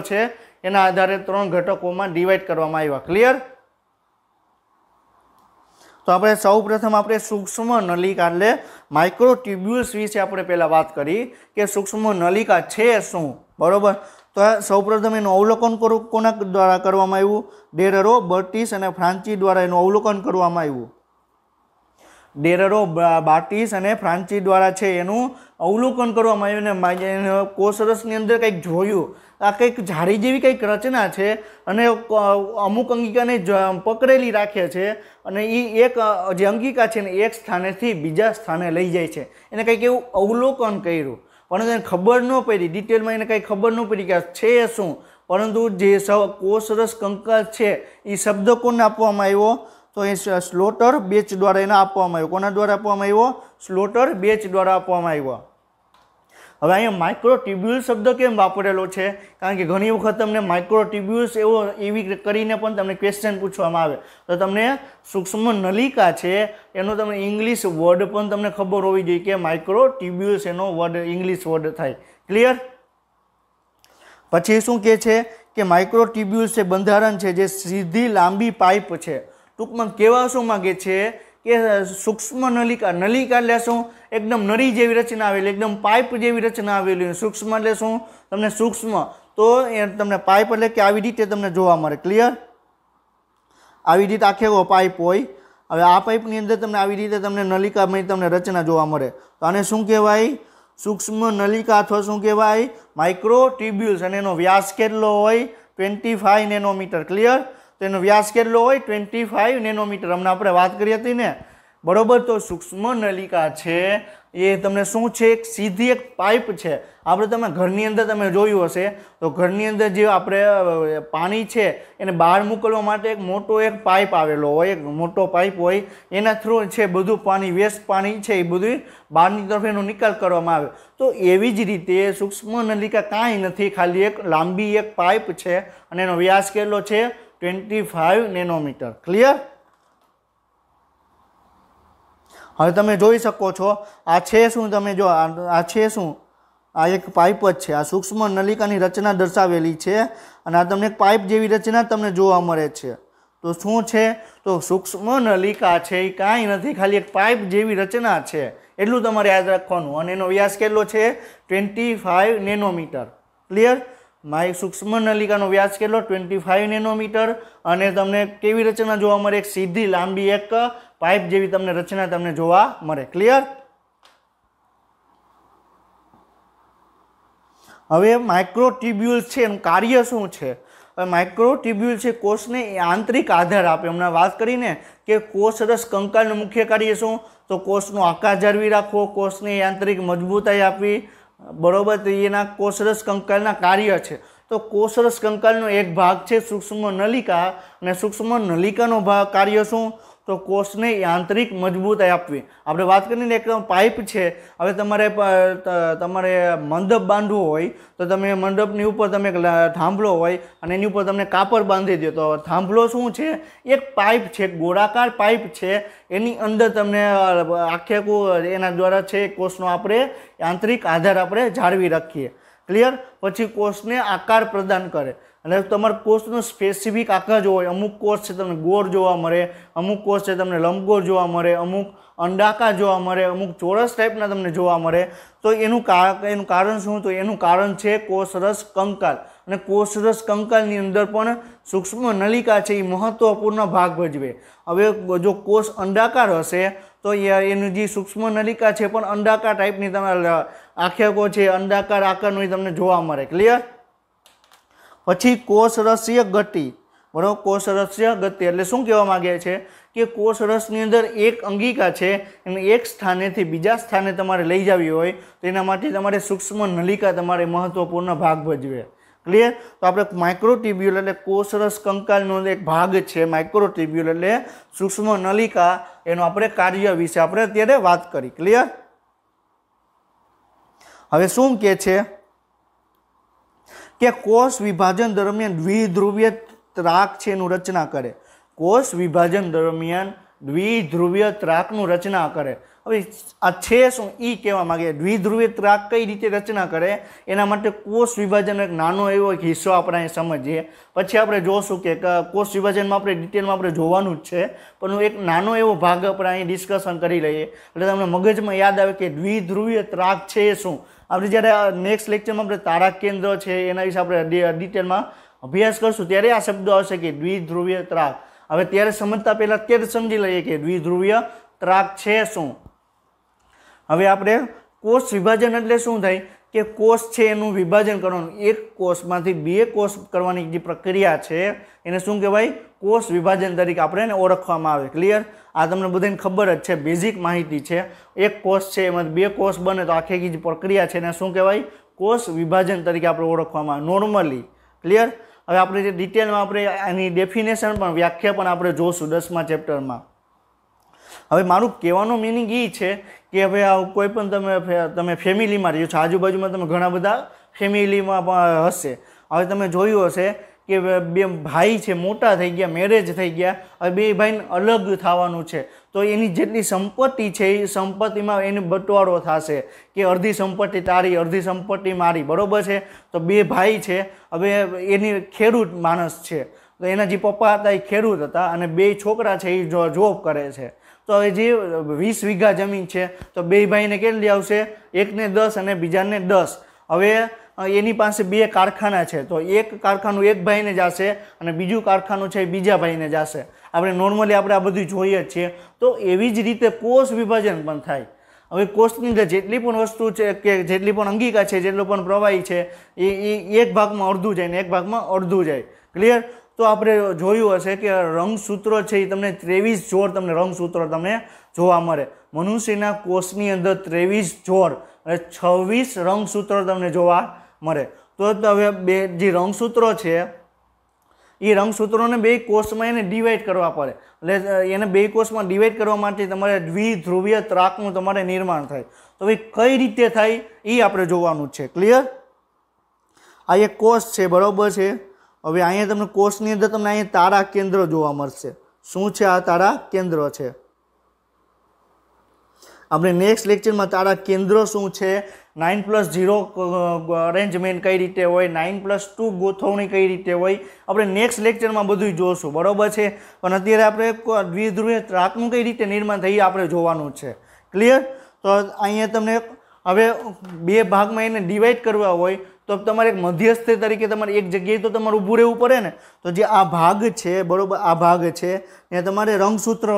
છે એના આધારે 3 ઘટકોમાં ડિવાઈડ કરવામાં આવ્યા. ક્લિયર? તો આપણે સૌપ્રથમ આપણે સૂક્ષ્મ નલિકા એટલે માઇક્રોટ્યુબ્યુલ્સ વિશે આપણે પહેલાં વાત કરી કે સૂક્ષ્મ નલિકા છે શું, બરોબર. તો સૌપ્રથમ એનું અવલોકન કોના દ્વારા કરવામાં આવ્યું? ડેરરો, બર્ટીસ અને ફ્રાન્ચી દ્વારા એનું અવલોકન કરવામાં આવ્યું. ડેરરો, બાર્ટીસ અને ફ્રાન્ચી દ્વારા છે એનું અવલોકન કરવામાં આવ્યું અને કોષરસની અંદર કંઈક જોયું. આ કંઈક ઝાડી જેવી કંઈક રચના છે અને અમુક અંગિકાને પકડેલી રાખે છે અને એ એક જે અંગિકા છે ને એક સ્થાનેથી બીજા સ્થાને લઈ જાય છે. એને કંઈક એવું અવલોકન કર્યું પરંતુ એને ખબર ન પડી, ડિટેલમાં એને કંઈ ખબર ન પડી કે છે શું. પરંતુ જે કોષરસ કંકાલ છે એ શબ્દ કોને આપવામાં આવ્યો તો એ સ્લોટર બેચ દ્વારા એને આપવામાં આવ્યો. કોના દ્વારા આપવામાં આવ્યો? સ્લોટર બેચ દ્વારા આપવામાં આવ્યો. હવે અહીંયા માઇક્રોટ્યુબ્યુલ શબ્દ કેમ વાપરેલો છે? કારણ કે ઘણી વખત તમને માઇક્રોટ્યુબ્યુલ્સ એવી કરીને પણ તમને ક્વેશ્ચન પૂછવામાં આવે તો તમને સૂક્ષ્મ નલિકા છે એનો તમને ઇંગ્લિશ વર્ડ પણ તમને ખબર હોવી જોઈએ કે માઇક્રોટ્યુબ્યુલ્સ એનો વર્ડ ઇંગ્લિશ વર્ડ થાય. ક્લિયર? પછી શું કહે છે કે માઇક્રોટ્યુબ્યુલ્સ એ બંધારણ છે જે સીધી લાંબી પાઇપ છે. ટૂંકમાં કહેવા શું માગે છે કે સૂક્ષ્મ નલિકા એટલે શું? એકદમ નળી જેવી રચના આવેલી, એકદમ પાઇપ જેવી રચના આવેલી. સૂક્ષ્મ એટલે શું? તમને સૂક્ષ્મ તો એ તમને પાઇપ એટલે કે આવી રીતે તમને જોવા મળે. ક્લિયર? આવી રીતે આખો પાઇપ હોય. હવે આ પાઇપની અંદર તમને આવી રીતે તમને નલિકામાં તમને રચના જોવા મળે તો આને શું કહેવાય? સૂક્ષ્મ નલિકા અથવા શું કહેવાય? માઇક્રોટ્યુબ્યુલ્સ. અને એનો વ્યાસ કેટલો હોય? 25 નેનોમીટર. ક્લિયર? તો એનો વ્યાસ કેટલો હોય 25 નેનોમીટર. હમણાં આપણે વાત કરી હતી ને, બરોબર. તો સૂક્ષ્મ નલિકા છે એ તમને શું છે, એક સીધી એક પાઇપ છે. આપણે તમે ઘરની અંદર તમે જોયું હશે તો ઘરની અંદર જે આપણે પાણી છે એને બહાર મોકલવા માટે એક મોટો એક પાઇપ આવેલો હોય, એક મોટો પાઇપ હોય, એના થ્રુ છે બધું પાણી, વેસ્ટ પાણી છે એ બધું બહારની તરફ એનો નિકાલ કરવામાં આવે. તો એવી જ રીતે સૂક્ષ્મ નલિકા કાંઈ નથી, ખાલી એક લાંબી એક પાઇપ છે અને એનો વ્યાસ કેટલો છે 25 નેનોમીટર. ક્લિયર? હવે તમે જોઈ શકો છો આ છે શું, તમે જો આ છે શું, આ એક પાઇપ જ છે. આ સૂક્ષ્મ નલિકાની રચના દર્શાવેલી છે અને આ તમને એક પાઇપ જેવી રચના તમને જોવા મળે છે. તો શું છે, તો સૂક્ષ્મ નલિકા છે એ કાંઈ નથી, ખાલી એક પાઇપ જેવી રચના છે, એટલું તમારે યાદ રાખવાનું. અને એનો વ્યાસ કેટલો છે 25 નેનોમીટર. ક્લિયર? મારી સૂક્ષ્મ નલિકાનો વ્યાસ કેટલો 25 નેનોમીટર. અને તમને કેવી રચના જોવા મળે, એક સીધી લાંબી એક પાઇપ જેવી તમને રચના તમને જોવા મળે. ક્લિયર? હવે માઇક્રોટ્યુબ્યુલ છે એનું કાર્ય શું છે? હવે માઇક્રોટ્યુબ્યુલ છે કોષને આંતરિક આધાર આપે. હમણાં વાત કરીને કે કોષરસ કંકાલનું મુખ્ય કાર્ય શું, તો કોષનો આકાર જાળવી રાખવો, કોષને આંતરિક મજબૂતાઈ આપવી, બરોબર. તો એના કોષરસ કંકાલના કાર્ય છે. તો કોષરસ કંકાલનો એક ભાગ છે સૂક્ષ્મ નલિકા, અને સૂક્ષ્મ નલિકાનો ભાગ કાર્ય શું, તો કોષને આંતરિક મજબૂતાઈ આપવી. આપણે વાત કરીને એક પાઇપ છે. હવે તમારે મંડપ બાંધવું હોય તો તમે મંડપની ઉપર તમે થાંભલો હોય અને એની ઉપર તમને કાપડ બાંધી દો. તો થાંભલો શું છે, એક પાઇપ છે, ગોળાકાર પાઇપ છે, એની અંદર તમને આખે એના દ્વારા છે કોષનો આપણે આંતરિક આધાર આપણે જાળવી રાખીએ. ક્લિયર? પછી કોષને આકાર પ્રદાન કરે. અને તમારા કોષનો સ્પેસિફિક આકાર જો હોય, અમુક કોષ છે તમને ગોળ જોવા મળે, અમુક કોષ છે તમને લંબગોળ જોવા મળે, અમુક અંડાકાર જોવા મળે, અમુક ચોરસ ટાઈપના તમને જોવા મળે. તો એનું કારણ શું, તો એનું કારણ છે કોષરસ કંકાલ. અને કોષરસ કંકાલની અંદર પણ સૂક્ષ્મ નલિકા છે એ મહત્વપૂર્ણ ભાગ ભજવે. હવે જો કોષ અંડાકાર હશે તો એનું જે સૂક્ષ્મ નલિકા છે પણ અંડાકાર ટાઈપની તમારે આખે છે અંડાકાર આકારનું તમને જોવા મળે. ક્લિયર? પછી કોષરસીય ગતિ, બરાબર. કોષરસીય ગતિ એટલે શું કહેવા માંગે છે કે કોષરસની અંદર એક અંગિકા છે એને એક સ્થાનેથી બીજા સ્થાને તમારે લઈ જવી હોય તો એના માટે તમારે સૂક્ષ્મ નલિકા તમારે મહત્વપૂર્ણ ભાગ ભજવે. ક્લિયર? તો આપણે માઇક્રોટ્યુબ્યુલ એટલે કોષરસ કંકાલનો એક ભાગ છે. માઇક્રોટ્યુબ્યુલ એટલે સૂક્ષ્મ નલિકા, એનો આપણે કાર્ય વિશે આપણે અત્યારે વાત કરી. ક્લિયર? હવે શું કહે છે કે કોષ વિભાજન દરમિયાન દ્વિધ્રુવીય ત્રાક છે એનું રચના કરે. કોષ વિભાજન દરમિયાન દ્વિધ્રુવીય ત્રાકનું રચના કરે. હવે આ છે શું એ કહેવા માંગે. દ્વિધ્રુવીય ત્રાક કઈ રીતે રચના કરે એના માટે કોષ વિભાજનનો એક નાનો એવો એક હિસ્સો આપણે અહીં સમજીએ. પછી આપણે જોશું કે કોષ વિભાજનમાં આપણે ડિટેલમાં આપણે જોવાનું જ છે, પણ એક નાનો એવો ભાગ આપણે અહીં ડિસ્કશન કરી લઈએ એટલે તમને મગજમાં યાદ આવે કે દ્વિધ્રુવીય ત્રાક છે શું. આપણે જ્યારે નેક્સ્ટ લેક્ચરમાં આપણે તારક કેન્દ્ર છે એના વિશે આપણે ડિટેલમાં અભ્યાસ કરશું ત્યારે આ શબ્દ આવશે કે દ્વિધ્રુવીય ત્રાક. હવે ત્યારે સમજતા પહેલાં અત્યારે સમજી લઈએ કે દ્વિધ્રુવીય ત્રાક છે શું. હવે આપણે કોષ વિભાજન એટલે શું થાય કે કોષ છે એનું વિભાજન કરવાનું, એક કોષમાંથી બે કોષ કરવાની જે પ્રક્રિયા છે એને શું કહેવાય, કોષ વિભાજન તરીકે આપણે એને ઓળખવામાં આવે. ક્લિયર? આ તમને બધાને ખબર જ છે, બેઝિક માહિતી છે. એક કોષ છે એમાં બે કોષ બને તો આખી જે પ્રક્રિયા છે એને શું કહેવાય, કોષ વિભાજન તરીકે આપણે ઓળખવામાં આવે નોર્મલી. ક્લિયર? હવે આપણે જે ડિટેલમાં આપણે એની ડેફિનેશન પણ વ્યાખ્યા પણ આપણે જોશું 10મા ચેપ્ટરમાં. હવે મારું કહેવાનો મિનિંગ એ છે કે હવે કોઈ પણ તમે ફેમિલીમાં રહ્યો છો, આજુબાજુમાં તમે ઘણા બધા ફેમિલીમાં પણ હશે. હવે તમે જોયું હશે કે બે ભાઈ છે મોટા થઈ ગયા, મેરેજ થઈ ગયા, હવે બે ભાઈને અલગ થવાનું છે તો એની જેટલી સંપત્તિ છે એ સંપત્તિમાં એને બટવારો થશે કે અડધી સંપત્તિ તારી, અડધી સંપત્તિ મારી. બરોબર છે? તો બે ભાઈ છે, હવે એની ખેડૂત માણસ છે તો એના જે પપ્પા હતા એ ખેડૂત હતા અને બે છોકરા છે એ જોબ કરે છે. તો હવે જે 20 વીઘા જમીન છે તો બે ભાઈને કેટલી આવશે, એકને 10 અને બીજાને 10. હવે એની પાસે બે કારખાના છે તો એક કારખાનું એક ભાઈને જશે અને બીજું કારખાનું છે એ બીજા ભાઈને જશે. આપણે નોર્મલી આપણે આ બધું જોઈએ જ છીએ. તો એવી જ રીતે કોષ વિભાજન પણ થાય. હવે કોષની અંદર જેટલી પણ વસ્તુ છે કે જેટલી પણ અંગિકા છે, જેટલો પણ પ્રવાહી છે એ એક ભાગમાં અડધું જાય ને એક ભાગમાં અડધું જાય. ક્લિયર? તો આપણે જોયું હશે કે રંગસૂત્રો છે એ તમને 23 જોડ તમને રંગસૂત્રો તમને જોવા મળે. મનુષ્યના કોષની અંદર 23 જોડ અને 26 રંગસૂત્રો તમને જોવા મળે. તો હવે બે જે રંગસૂત્રો છે એ રંગસૂત્રોને બે કોષમાં એને ડિવાઈડ કરવા પડે. એટલે એને બે કોષમાં ડિવાઈડ કરવા માટે તમારે દ્વિધ્રુવીય ત્રાકનું તમારે નિર્માણ થાય. તો ભાઈ કઈ રીતે થાય એ આપણે જોવાનું છે. ક્લિયર? આ એક કોષ છે, બરોબર છે. હવે અહીંયા તમને કોષની અંદર તમને અહીંયા તારા કેન્દ્ર જોવા મળશે. શું છે? આ તારા કેન્દ્ર છે. આપણે નેક્સ્ટ લેક્ચરમાં તારા કેન્દ્ર શું છે, 9+0 અરેન્જમેન્ટ કઈ રીતે હોય, 9+2 ગોઠવણી કઈ રીતે હોય, આપણે નેક્સ્ટ લેક્ચરમાં બધું જોશું, બરોબર છે. પણ અત્યારે આપણે દ્વિધ્રુવીય ત્રાકનું કઈ રીતે નિર્માણ થાય આપણે જોવાનું છે. ક્લિયર? તો અહીંયા તમને હવે બે ભાગમાં એને ડિવાઈડ કરવા હોય તો તમારે એક મધ્યસ્થ તરીકે તમારે એક જગ્યાએ તો તમારે ઊભું રહેવું પડે ને. તો જે આ ભાગ છે, બરોબર, આ ભાગ છે ત્યાં તમારે રંગસૂત્ર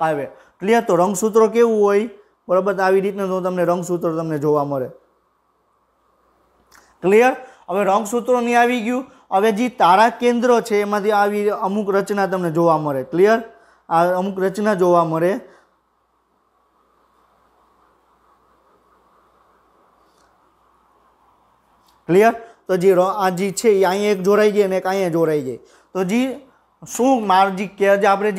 આવે. ક્લિયર? તો રંગસૂત્રો કેવું હોય, બરોબર, આવી રીતના તો તમને રંગસૂત્રો તમને જોવા મળે. ક્લિયર? હવે રંગસૂત્રો ની આવી ગયું. હવે જે તારા કેન્દ્ર છે એમાંથી આવી અમુક રચના તમને જોવા મળે. ક્લિયર? આ અમુક રચના જોવા મળે. ક્લિયર? તો જે આ જે છે એ અહીંયા એક જોડાઈ જાય અને એક અહીંયા જોડાઈ જાય. તો જે શું માર્જી કે આપણે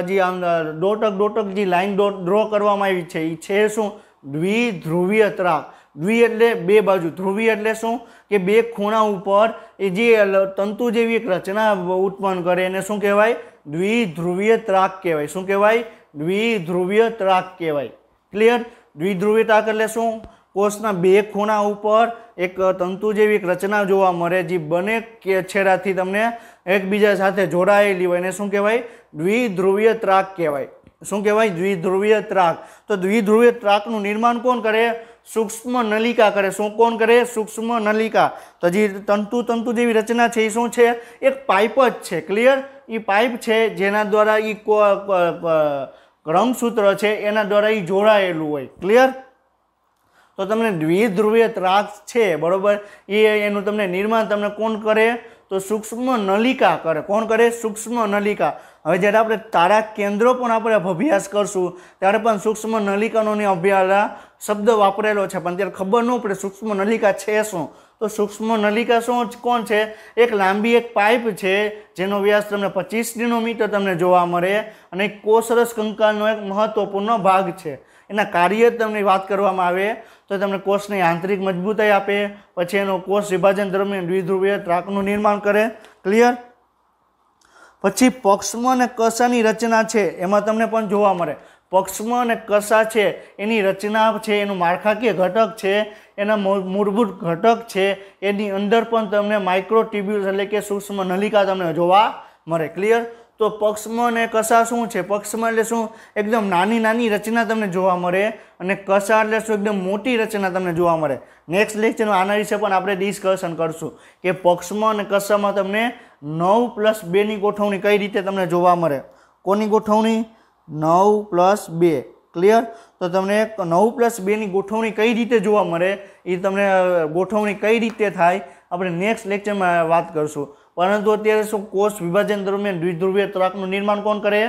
જે આમ ડોટક જે લાઈન ડ્રો કરવામાં આવી છે એ છે શું? દ્વિધ્રુવીય ત્રાક. દ્વિ એટલે બે બાજુ, ધ્રુવીય એટલે શું કે બે ખૂણા ઉપર એ જે તંતુ જેવી એક રચના ઉત્પન્ન કરે એને શું કહેવાય? દ્વિધ્રુવીય ત્રાક કહેવાય. શું કહેવાય? દ્વિધ્રુવીય ત્રાક કહેવાય. ક્લિયર? દ્વિધ્રુવીય ત્રાક એટલે શું? કોષના બે ખૂણા ઉપર એક તંતુ જેવી એક રચના જોવા મળે જે બંને છેડાથી તમને એકબીજા સાથે જોડાયેલી હોય એને શું કહેવાય? દ્વિધ્રુવીય ત્રાક કહેવાય. શું કહેવાય? દ્વિધ્રુવીય ત્રાક. તો દ્વિધ્રુવીય ત્રાકનું નિર્માણ કોણ કરે? સૂક્ષ્મ નલિકા કરે. શું કોણ કરે? સૂક્ષ્મ નલિકા. તો જે તંતુ જેવી રચના છે એ શું છે? એક પાઇપ જ છે. ક્લિયર? એ પાઇપ છે જેના દ્વારા એ રંગસૂત્ર છે એના દ્વારા એ જોડાયેલું હોય. ક્લિયર? તો તમને દ્વિધ્રુવીય ત્રાક છે, બરોબર, એનું તમને નિર્માણ તમને કોણ કરે? તો સૂક્ષ્મ નલિકા કરે. કોણ કરે? સૂક્ષ્મ નલિકા. હવે જ્યારે આપણે તારા કેન્દ્રો પણ આપણે અભ્યાસ કરશું ત્યારે પણ સૂક્ષ્મ નલિકાનો અભ્યાસ શબ્દ વાપરેલો છે, પણ ત્યારે ખબર ન પડે સૂક્ષ્મ નલિકા છે શું. તો સૂક્ષ્મ નલિકા શું કોણ છે? એક લાંબી એક પાઇપ છે જેનો વ્યાસ તમને 25 નેનોમીટર તમને જોવા મળે અને કોષરસ કંકાલનો એક મહત્વપૂર્ણ ભાગ છે. એના કાર્ય તમને વાત કરવામાં આવે તો તમને કોષની આંતરિક મજબૂતાઈ આપે, પછી એનો કોષ વિભાજન દરમિયાન દ્વિધ્રુવીય ત્રાકનું નિર્માણ કરે. ક્લિયર? પછી પક્ષમ અને કસાની રચના છે એમાં તમને પણ જોવા મળે. પક્ષમ અને કસા છે એની રચના છે, એનું માળખાકીય ઘટક છે, એના મૂળભૂત ઘટક છે, એની અંદર પણ તમને માઇક્રોટ્યુબ્યુલ્સ એટલે કે સૂક્ષ્મ નલિકા તમને જોવા મળે. ક્લિયર? તો પક્ષમ અને કસા શું છે? પક્ષમ એટલે શું? એકદમ નાની નાની રચના તમને જોવા મળે અને કસા એટલે શું? એકદમ મોટી રચના તમને જોવા મળે. નેક્સ્ટ લેક્ચરમાં આના વિશે પણ આપણે ડિસ્કશન કરશું કે પક્ષમ અને કસામાં તમને 9+2 ની ગોઠવણી કઈ રીતે તમને જોવા મળે. કોની ગોઠવણી? 9+2. ક્લિયર? તો તમને 9+2 ની ગોઠવણી કઈ રીતે જોવા મળે એ તમને ગોઠવણી કઈ રીતે થાય આપણે નેક્સ્ટ લેક્ચરમાં વાત કરશું. પરંતુ અત્યારે શું કોષ વિભાજન દરમિયાન દ્વિધ્રુવીય ત્રાકનું નિર્માણ કોણ કરે?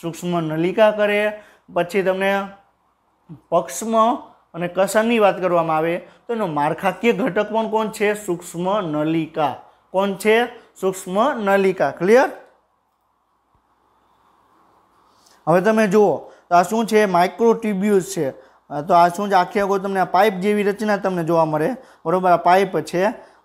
સૂક્ષ્મ નલિકા કરે. પછી તમને પક્ષમ અને કસાની વાત કરવામાં આવે તો એનો માળખાકીય ઘટક પણ કોણ છે? સૂક્ષ્મ નલિકા. કોણ છે? સૂક્ષ્મ નલિકા. ક્લિયર? હવે તમે જુઓ તો આ શું છે? માઇક્રોટ્યુબ્યુલ્સ છે. તો આ શું છે? આખી આખો તમને પાઇપ જેવી રચના તમને જોવા મળે, બરોબર. આ પાઇપ છે,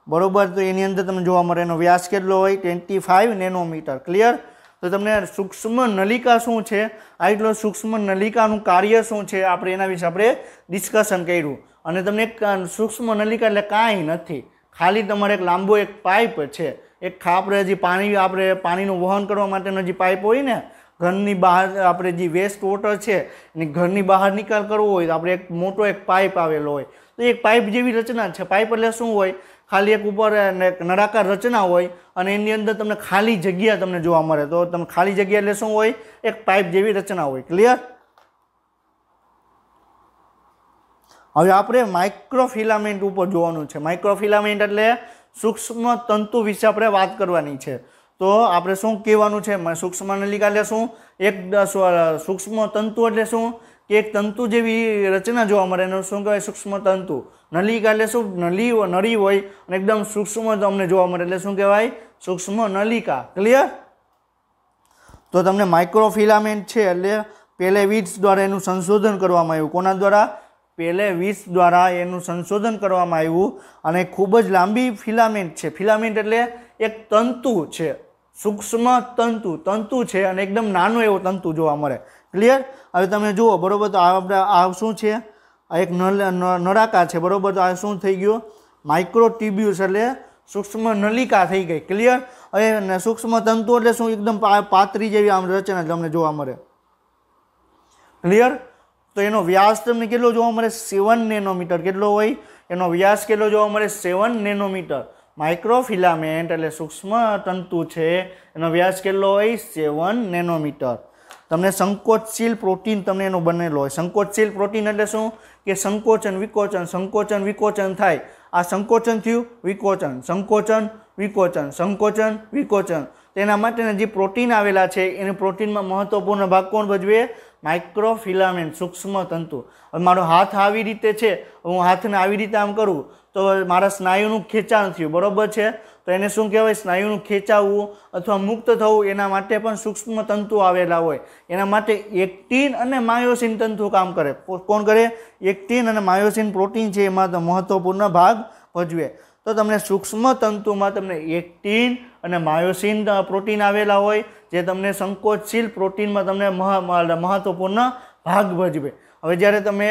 બરોબર. તો એની અંદર તમને જોવા મળે એનો વ્યાસ કેટલો હોય? 25 નેનોમીટર. ક્લિયર? તો તમને સૂક્ષ્મ નલિકા શું છે? આ એટલો સૂક્ષ્મ નલિકાનું કાર્ય શું છે આપણે એના વિશે આપણે ડિસ્કશન કર્યું. અને તમને એક સૂક્ષ્મ નલિકા એટલે કાંઈ નથી, ખાલી તમારે એક લાંબો એક પાઇપ છે. એક આપણે જે પાણીનું વહન કરવા માટેનો જે પાઇપ હોય ને, ઘરની બહાર આપણે જે વેસ્ટ વોટર છે એની ઘરની બહાર નિકાલ કરવો હોય તો આપણે એક મોટો એક પાઇપ આવેલો હોય. તો એક પાઇપ જેવી રચના છે. પાઇપ એટલે શું હોય? ખાલી એક ઉપર નળાકાર રચના હોય અને એની અંદર તમને ખાલી જગ્યા તમને જોવા મળે. તો તમે ખાલી જગ્યા એટલે શું હોય? એક પાઇપ જેવી રચના હોય. ક્લિયર? હવે આપણે માઇક્રોફિલામેન્ટ ઉપર જોવાનું છે. માઇક્રોફિલામેન્ટ એટલે સૂક્ષ્મ તંતુ વિશે આપણે વાત કરવાની છે. तो આપણે શું કહેવાનું છે? સૂક્ષ્મ નલિકા એટલે શું? એક સૂક્ષ્મ તંતુ એટલે શું કે એક તંતુ જેવી રચના જોવા મળે એનું શું કહેવાય? સૂક્ષ્મ તંતુ. નલિકા એટલે શું? નળી હોય અને એકદમ સૂક્ષ્મ તમને જોવા મળે એટલે શું કહેવાય? સૂક્ષ્મ નલિકા. ક્લિયર? તો તમને માઇક્રોફિલામેન્ટ છે એટલે પેલેવિટ્ઝ દ્વારા એનું સંશોધન કરવામાં આવ્યું. કોના દ્વારા? પેલેવિટ્ઝ દ્વારા એનું સંશોધન કરવામાં આવ્યું અને ખૂબ જ લાંબી ફિલામેન્ટ છે. ફિલામેન્ટ એટલે એક તંતુ છે, સૂક્ષ્મ તંતુ છે અને એકદમ નાનો એવો તંતુ જોવા મળે. ક્લિયર? હવે તમે જુઓ બરોબર. તો આપણે આ શું છે? આ એક નળાકાર છે બરોબર. તો આ શું થઈ ગયું? માઇક્રોટ્યુબ્યુલ્સ એટલે સૂક્ષ્મ નલિકા થઈ ગઈ. ક્લિયર? હવે સૂક્ષ્મ તંતુ એટલે શું? એકદમ પાતળી જેવી આમ રચના તમને જોવા મળે. ક્લિયર? તો એનો વ્યાસ તમને કેટલો જોવા મળે? 7 નેનોમીટર. કેટલો હોય? એનો વ્યાસ કેટલો જોવા મળે? 7 નેનોમીટર. માઇક્રોફિલામેન્ટ એટલે સૂક્ષ્મ તંતુ છે, એનો વ્યાસ કેટલો હોય? 7 નેનોમીટર. તમને સંકોચશીલ પ્રોટીન તમને એનો બનેલો હોય. સંકોચશીલ પ્રોટીન એટલે શું? કે સંકોચન વિકોચન થાય. આ સંકોચન થયું, વિકોચન, સંકોચન વિકોચન, સંકોચન વિકોચન. તેના માટેના જે પ્રોટીન આવેલા છે એને પ્રોટીનમાં મહત્વપૂર્ણ ભાગ કોણ ભજવે? માઇક્રોફિલામેન્ટ, સૂક્ષ્મ તંતુ. હવે મારો હાથ આવી રીતે છે, હું હાથને આવી રીતે આમ કરું તો મારા સ્નાયુનું ખેંચાણ થયું બરોબર છે. તો એને શું કહેવાય? સ્નાયુનું ખેંચાવવું અથવા મુક્ત થવું એના માટે પણ સૂક્ષ્મ તંતુ આવેલા હોય. એના માટે એક્ટિન અને માયોસિન તંતુ કામ કરે. કોણ કરે? એક્ટિન અને માયોસિન પ્રોટીન છે એમાં તો મહત્વપૂર્ણ ભાગ ભજવે. તો તમને સૂક્ષ્મ તંતુમાં તમને એક્ટિન અને માયોસિન પ્રોટીન આવેલા હોય જે તમને સંકોચશીલ પ્રોટીનમાં તમને મહત્વપૂર્ણ ભાગ ભજવે. હવે જ્યારે તમે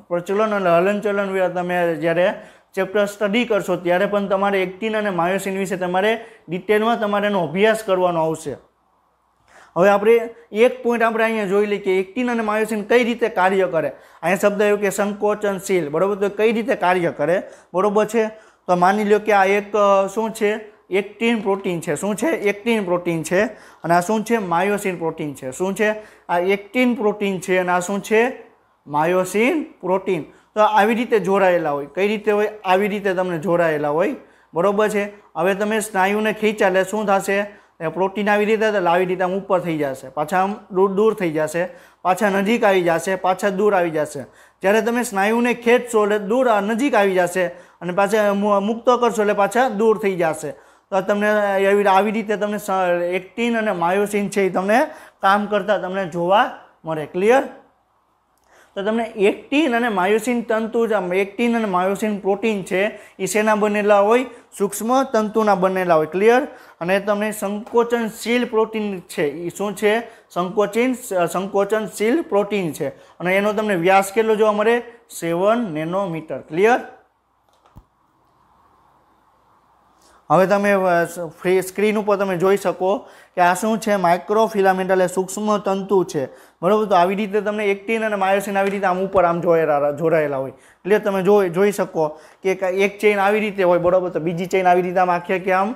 પ્રચલન અને હલનચલન તમે જ્યારે ચેપ્ટર સ્ટડી કરશો ત્યારે પણ તમારે એક્ટિન અને માયોસિન વિશે તમારે ડિટેલમાં તમારે એનો અભ્યાસ કરવાનો આવશે. હવે આપણે એક પોઈન્ટ આપણે અહીંયા જોઈ લઈએ કે એક્ટિન અને માયોસિન કઈ રીતે કાર્ય કરે. અહીંયા શબ્દ આવ્યો કે સંકોચનશીલ બરોબર. તો કઈ રીતે કાર્ય કરે બરોબર છે? તો માની લો કે આ એક શું છે? એક્ટિન પ્રોટીન છે. શું છે? એક્ટિન પ્રોટીન છે. અને આ શું છે? માયોસિન પ્રોટીન છે. શું છે? આ એક્ટિન પ્રોટીન છે અને આ શું છે? Myosin protein. તો આવી રીતે જોડાયેલા હોય. કઈ રીતે હોય? આવી રીતે તમને જોડાયેલા હોય બરોબર છે. હવે તમે સ્નાયુને ખેંચ્યા એટલે શું થશે? પ્રોટીન આવી રીતે આવી રીતે આમ ઉપર થઈ જશે, પાછા આમ દૂર થઈ જશે, પાછા નજીક આવી જશે, પાછા દૂર આવી જશે. જ્યારે તમે સ્નાયુને ખેંચશો એટલે દૂર નજીક આવી જશે અને પાછા મુક્ત કરશો એટલે પાછા દૂર થઈ જશે. તો તમને આવી રીતે તમને એક્ટિન અને માયોસિન છે એ તમને કામ કરતા તમને જોવા મળે. ક્લિયર? તો તમને એક્ટિન અને માયોસિન તંતુ, એક્ટિન અને માયોસિન પ્રોટીન છે એ શેના બનેલા હોય? સૂક્ષ્મ તંતુના બનેલા હોય. ક્લિયર? અને તમને સંકોચનશીલ પ્રોટીન છે એ શું છે? સંકોચનશીલ પ્રોટીન છે અને એનો તમને વ્યાસ કેટલો જોવા મળે? 7 નેનોમીટર. ક્લિયર? હવે તમે સ્ક્રીન ઉપર તમે જોઈ શકો કે આ શું છે? માઇક્રોફિલામેન્ટ એટલે સૂક્ષ્મ તંતુ છે બરોબર. તો આવી રીતે તમને એક્ટિન અને માયોસિન આવી રીતે આમ ઉપર આમ જોડાયેલા હોય. એટલે તમે જોઈ શકો કે એક ચેઇન આવી રીતે હોય બરોબર. તો બીજી ચેઇન આવી રીતે આમ આખી આમ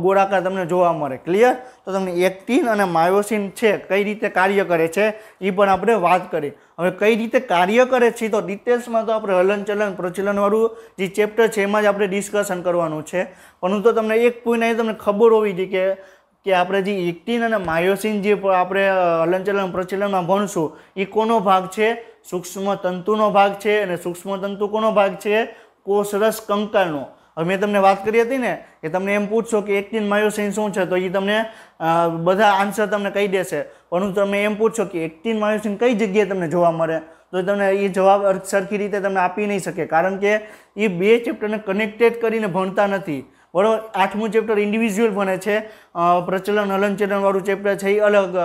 ગોળાકાર તમને જોવા મળે. ક્લિયર? તો તમને એક્ટિન અને માયોસિન છે કઈ રીતે કાર્ય કરે છે એ પણ આપણે વાત કરી. હવે કઈ રીતે કાર્ય કરે છે તો ડિટેલ્સમાં તો આપણે હલનચલન પ્રચલનવાળું જે ચેપ્ટર છે એમાં જ આપણે ડિસ્કશન કરવાનું છે. પરંતુ તમને એક પોઈન્ટ અહીં તમને ખબર હોવી જોઈએ કે આપણે જે એક્ટિન અને માયોસિન જે આપણે હલનચલન પ્રચલનમાં ભણશું એ કોનો ભાગ છે? સૂક્ષ્મ તંતુનો ભાગ છે. અને સૂક્ષ્મ તંતુ કોનો ભાગ છે? કોષરસ કંકાલનો. હવે મેં તમને વાત કરી હતી ને કે તમને એમ પૂછશો કે એક્ટિન માયોસિન શું છે તો એ તમને બધા આન્સર તમને કહી દેશે. પરંતુ તમે એમ પૂછશો કે એક્ટિન માયોસિન કઈ જગ્યાએ તમને જોવા મળે તો તમને એ જવાબ સરખી રીતે તમને આપી નહીં શકે. કારણ કે એ બે ચેપ્ટરને કનેક્ટેડ કરીને ભણતા નથી બરાબર. 8મું ચેપ્ટર ઇન્ડિવિજ્યુઅલ ભણે છે, પ્રચલન હલનચલનવાળું ચેપ્ટર છે એ અલગ